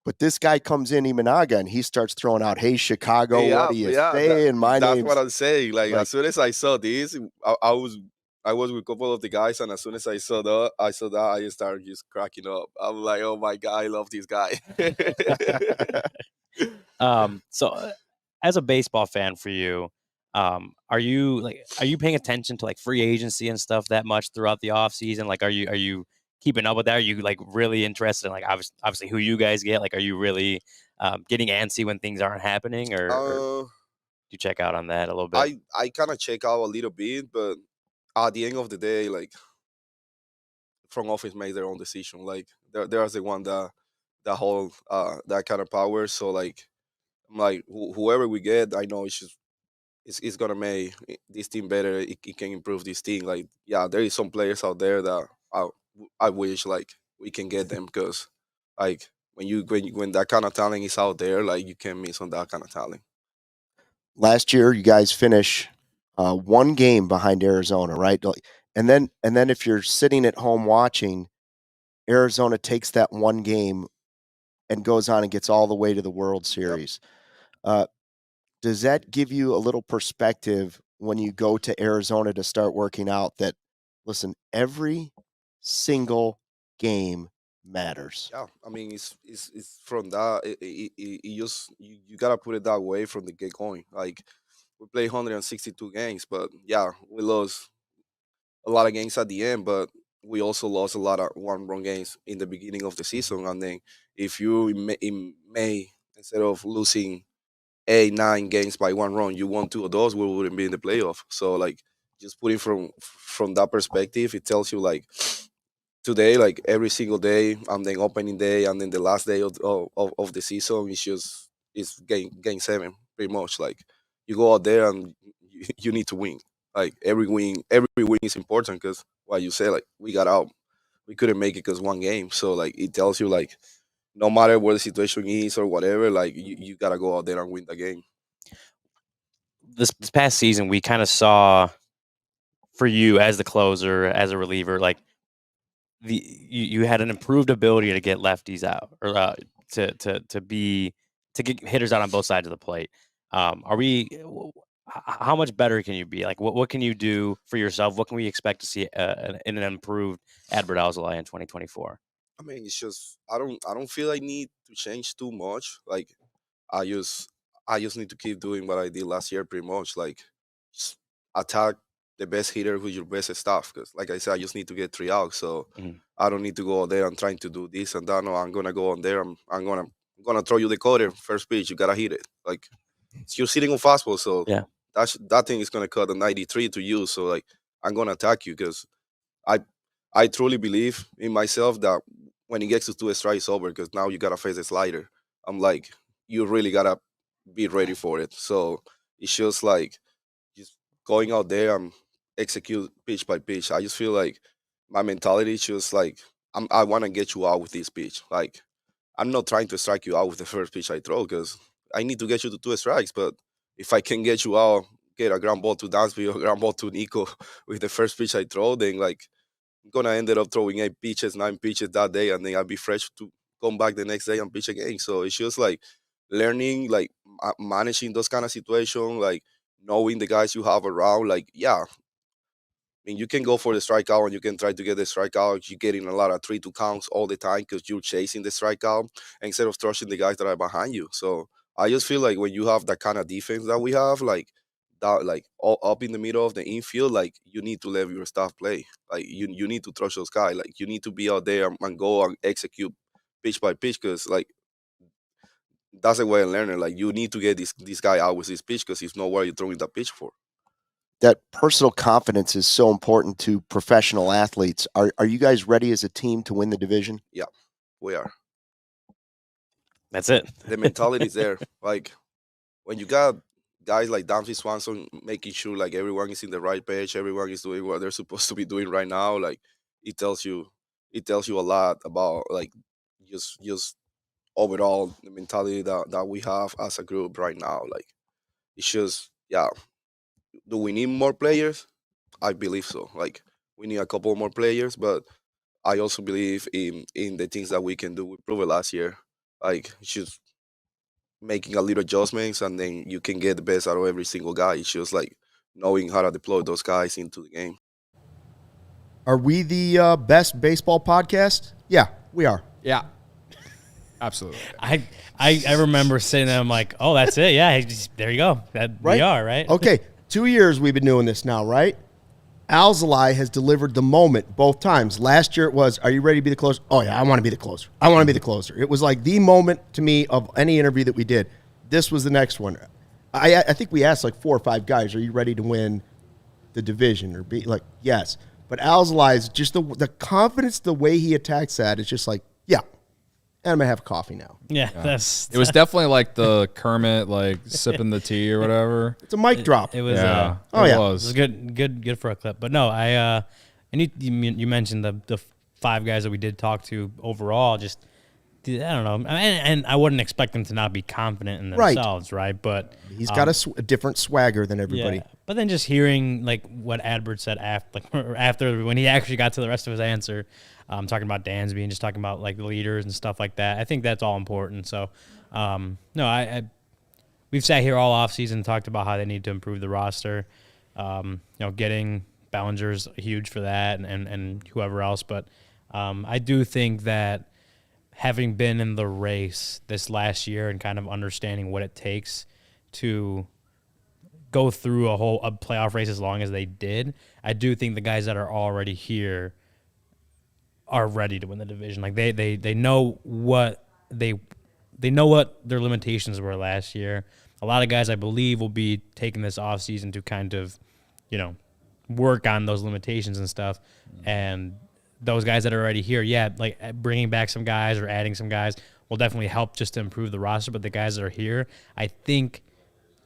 But this guy comes in, Imanaga, and he starts throwing out, "Hey, Chicago, Yeah, what do you yeah, say?" And my that's name's what I'm saying. Like like, as soon as I saw this, I was with a couple of the guys, and as soon as I saw that, I just started just cracking up. I'm like, oh my god, I love this guy. So, as a baseball fan for you, are you paying attention to like free agency and stuff that much throughout the off season? Like, are you keeping up with that? Are you like really interested in like obviously who you guys get? Like, are you really getting antsy when things aren't happening, or uh, do you check out on that a little bit? I kind of check out a little bit, but at the end of the day, like front office makes their own decision. Like there's the one that hold that kind of power. So like I'm like whoever we get, I know it's gonna make this team better. It can improve this team. Like yeah, there is some players out there that I wish like we can get them, because like when that kind of talent is out there, like you can't miss on that kind of talent. last year you guys finish one game behind Arizona, right? And then if you're sitting at home watching, Arizona takes that one game and goes on and gets all the way to the World Series. Uh, does that give you a little perspective when you go to Arizona to start working out that, listen, every single game matters? Yeah, I mean it's from that it just you gotta put it that way from the get going. Like we play 162 games, but yeah, we lost a lot of games at the end, but we also lost a lot of one run games in the beginning of the season. And then if you in May, instead of losing 8 9 games by one run, you won two of those, we wouldn't be in the playoff. So like just putting from that perspective, it tells you like today, like every single day, and then opening day, and then the last day of the season, it's game 7 pretty much. Like you go out there and you need to win. Like every win is important, because what you say, like we got out, we couldn't make it because one game. So like it tells you like no matter what the situation is or whatever, like you gotta go out there and win the game. This past season, we kind of saw for you as the closer, as a reliever, like you had an improved ability to get lefties out, or to get hitters out on both sides of the plate. Are we? How much better can you be? Like, what can you do for yourself? What can we expect to see in an improved Adbert Alzolay in 2024? I mean, it's just I don't feel I need to change too much. Like I just I just need to keep doing what I did last year, pretty much. Like just attack the best hitter with your best stuff. Because like I said, I just need to get 3 outs. So Mhm. I don't need to go out there and trying to do this and that. No, I'm gonna go on there. I'm gonna throw you the quarter first pitch. You gotta hit it. Like you're sitting on fastball, so Yeah. that thing is gonna cut a 93 to you. So like I'm gonna attack you, because I I truly believe in myself that when it gets to 2 strikes, it's over, because now you gotta face a slider. I'm like, you really gotta be ready for it. So it's just like just going out there and execute pitch by pitch. I just feel like my mentality is just like I want to get you out with this pitch. Like I'm not trying to strike you out with the first pitch I throw, because I need to get you to 2 strikes. But if I can get you out, get a ground ball to Dansby or a ground ball to Nico with the first pitch I throw, then like gonna end up throwing 8 pitches, 9 pitches that day, and then I'll be fresh to come back the next day and pitch again. So it's just like learning, like managing those kind of situations, like knowing the guys you have around. Like, yeah, I mean, you can go for the strikeout and you can try to get the strikeout. You're getting a lot of 3-2 counts all the time because you're chasing the strikeout instead of trusting the guys that are behind you. So I just feel like when you have that kind of defense that we have, like that, like all up in the middle of the infield, like you need to let your staff play. Like you need to trust those guys. Like you need to be out there and go and execute pitch by pitch because like that's the way I learn it. Like you need to get this guy out with his pitch because he's nowhere you're throwing that pitch for. That personal confidence is so important to professional athletes. Are you guys ready as a team to win the division? Yeah, we are. That's it. The mentality is there. Like when you got guys like Dempsey Swanson making sure like everyone is in the right page, everyone is doing what they're supposed to be doing right now. Like it tells you a lot about like just overall the mentality that we have as a group right now. Like it's just do we need more players? I believe so. Like we need a couple more players, but I also believe in the things that we can do. We proved it last year. Like it's just making a little adjustments, and then you can get the best out of every single guy. It's just like knowing how to deploy those guys into the game. Are we the best baseball podcast? Yeah, we are. Yeah. Absolutely. I remember sitting there, I'm like, oh, that's it. Yeah, there you go. We are, right? Okay, 2 years we've been doing this now, right? Alzolay has delivered the moment both times. Last year it was, are you ready to be the closer? Oh, yeah, I want to be the closer. I want to be the closer. It was like the moment to me of any interview that we did. This was the next one. I think we asked like 4 or 5 guys, are you ready to win the division? Or be like, yes. But Alzolay is just the confidence, the way he attacks that is just like, yeah. And I'm going to have coffee now. Yeah, it was definitely like the Kermit, like sipping the tea or whatever. It's a mic drop. It was. Yeah. It was good for a clip. But no, and you mentioned the 5 guys that we did talk to overall. Just I don't know, and I wouldn't expect them to not be confident in themselves, right? But he's got a different swagger than everybody. Yeah. But then just hearing like what Adbert said after when he actually got to the rest of his answer. Talking about Dansby and just talking about like the leaders and stuff like that. I think that's all important. So, we've sat here all offseason and talked about how they need to improve the roster. Getting Bellinger's huge for that and whoever else. But I do think that having been in the race this last year and kind of understanding what it takes to go through a playoff race as long as they did, I do think the guys that are already here are ready to win the division. Like they know what they know what their limitations were last year. A lot of guys, I believe, will be taking this offseason to kind of, work on those limitations and stuff. And those guys that are already here, like bringing back some guys or adding some guys will definitely help just to improve the roster. But the guys that are here, I think,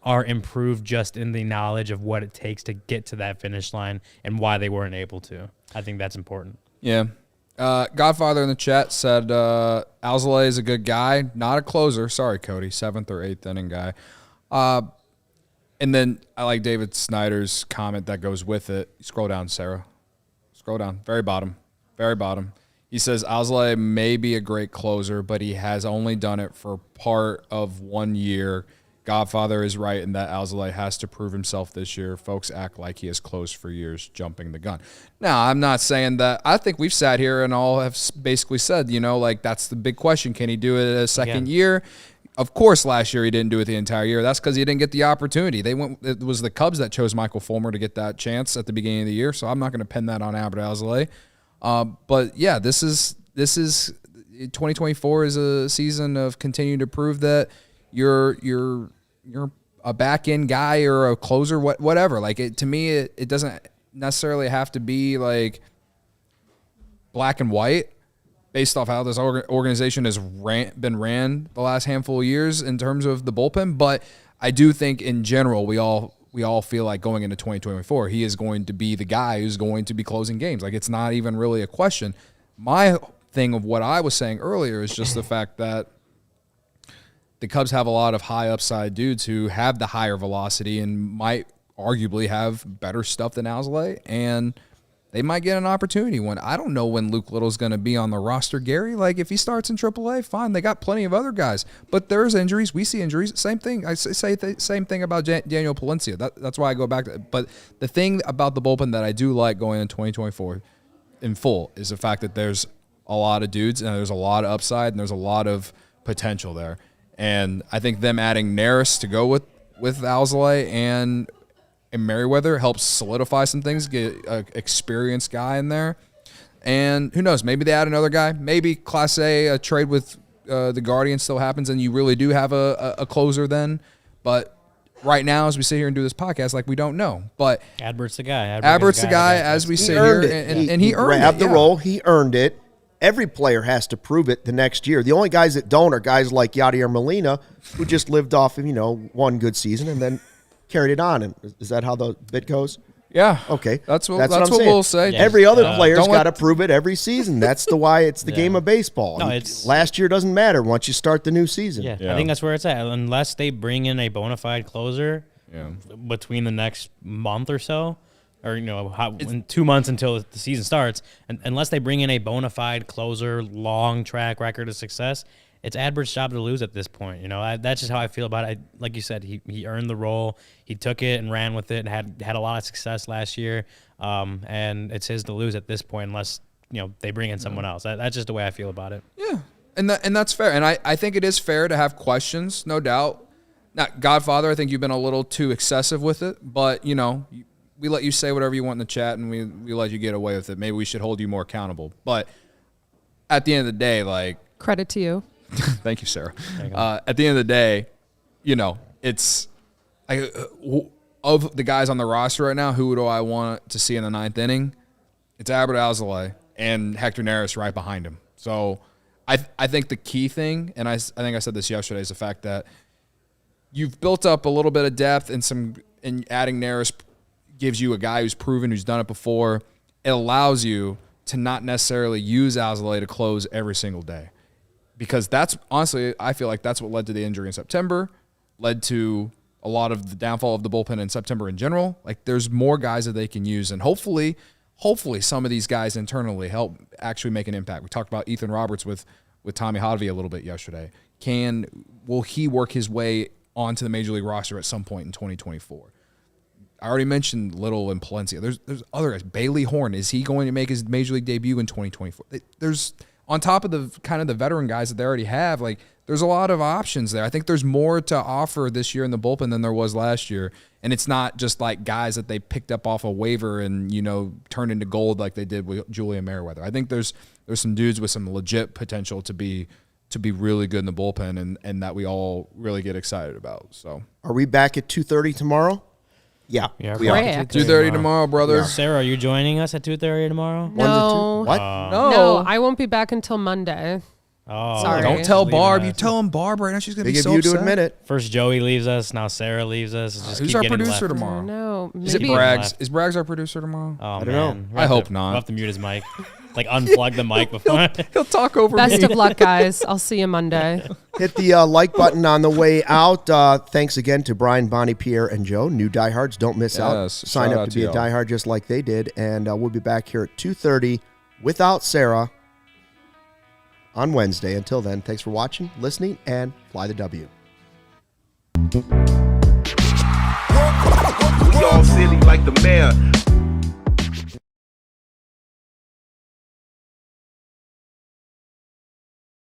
are improved just in the knowledge of what it takes to get to that finish line and why they weren't able to. I think that's important. Yeah. Godfather in the chat said Alzolay is a good guy, not a closer. Sorry, Cody, 7th or 8th inning guy. And then I like David Snyder's comment that goes with it. Scroll down, Sarah. Scroll down. Very bottom. Very bottom. He says Alzolay may be a great closer, but he has only done it for part of 1 year. Godfather is right in that Alzolay has to prove himself this year. Folks act like he has closed for years, jumping the gun. Now, I'm not saying that. I think we've sat here and all have basically said, like that's the big question. Can he do it a second year? Of course, last year he didn't do it the entire year. That's because he didn't get the opportunity. It was the Cubs that chose Michael Fulmer to get that chance at the beginning of the year, so I'm not going to pin that on Adbert Alzolay. But yeah, this is 2024 is a season of continuing to prove that you're a back end guy or a closer, whatever. Like to me, it doesn't necessarily have to be like black and white based off how this organization has been ran the last handful of years in terms of the bullpen. But I do think in general, we all feel like going into 2024, he is going to be the guy who's going to be closing games. Like it's not even really a question. My thing of what I was saying earlier is just the fact that the Cubs have a lot of high upside dudes who have the higher velocity and might arguably have better stuff than Alzolay. And they might get an opportunity. When I don't know when Luke Little's going to be on the roster, Gary. Like, if he starts in AAA, fine. They got plenty of other guys. But there's injuries. We see injuries. Same thing. I say the same thing about Daniel Palencia. That's why I go back to it. But the thing about the bullpen that I do like going in 2024 in full is the fact that there's a lot of dudes and there's a lot of upside and there's a lot of potential there. And I think them adding Neris to go with Alzolay and Merriweather helps solidify some things, get an experienced guy in there. And who knows, maybe they add another guy. Maybe Class A, trade with the Guardians still happens and you really do have a closer then. But right now, as we sit here and do this podcast, like, we don't know. But Adbert's the guy. Adbert's the guy as we sit here. And he earned it. Grabbed the role. He earned it. Every player has to prove it the next year. The only guys that don't are guys like Yadier Molina, who just lived off of, one good season and then carried it on. And is that how the bit goes? Yeah. Okay. That's what I'm saying. we'll say. Yeah. Every other player's got to prove it every season. That's why it's the game of baseball. No, last year doesn't matter once you start the new season. Yeah, I think that's where it's at. Unless they bring in a bona fide closer between the next month or so, or in 2 months until the season starts, and unless they bring in a bona fide closer, long track record of success, it's Adbert's job to lose at this point. That's just how I feel about it. Like you said, he earned the role. He took it and ran with it and had a lot of success last year. And it's his to lose at this point unless they bring in someone else. That's just the way I feel about it. Yeah, and that's fair. And I think it is fair to have questions, no doubt. Now, Godfather, I think you've been a little too excessive with it, but we let you say whatever you want in the chat, and we let you get away with it. Maybe we should hold you more accountable. But at the end of the day, like, Credit to you. thank you, Sarah. At the end of the day, it's of the guys on the roster right now, who do I want to see in the ninth inning? It's Adbert Alzolay and Hector Neris right behind him. So I think the key thing, and I think I said this yesterday, is the fact that you've built up a little bit of depth and adding Neris gives you a guy who's proven, who's done it before. It allows you to not necessarily use Alzolay to close every single day. Because that's, honestly, I feel like that's what led to the injury in September, led to a lot of the downfall of the bullpen in September in general. Like, there's more guys that they can use, and hopefully some of these guys internally help actually make an impact. We talked about Ethan Roberts with Tommy Hodvey a little bit yesterday. Will he work his way onto the Major League roster at some point in 2024? I already mentioned Little and Palencia. There's other guys. Bailey Horn, is he going to make his Major League debut in 2024? There's, on top of the kind of the veteran guys that they already have, like, there's a lot of options there. I think there's more to offer this year in the bullpen than there was last year. And it's not just like guys that they picked up off a waiver and, turned into gold like they did with Julian Merriweather. I think there's some dudes with some legit potential to be really good in the bullpen and that we all really get excited about. So, are we back at 2:30 tomorrow? Yeah, we are. 2:30 tomorrow, brother. Yeah. Sarah, are you joining us at 2:30 tomorrow? No. What? No, I won't be back until Monday. Oh, sorry. Don't tell Barb. You tell him Barb right now. She's going to be so upset. Big of you to admit it. First Joey leaves us. Now Sarah leaves us. Just who's keep our getting producer left. tomorrow? No, Is it maybe Braggs? Is Braggs our producer tomorrow? Oh, I don't man. know. I hope not. We'll have to mute his mic. Like, unplug the mic before. He'll talk over Best me. of luck, guys. I'll see you Monday. Hit the like button on the way out. Thanks again to Brian, Bonnie, Pierre, and Joe. New diehards, don't miss out. Yes, Sign shout up out to be to a y'all. diehard just like they did. And we'll be back here at 2:30 without Sarah on Wednesday. Until then, thanks for watching, listening, and fly the W. We all silly like the mayor.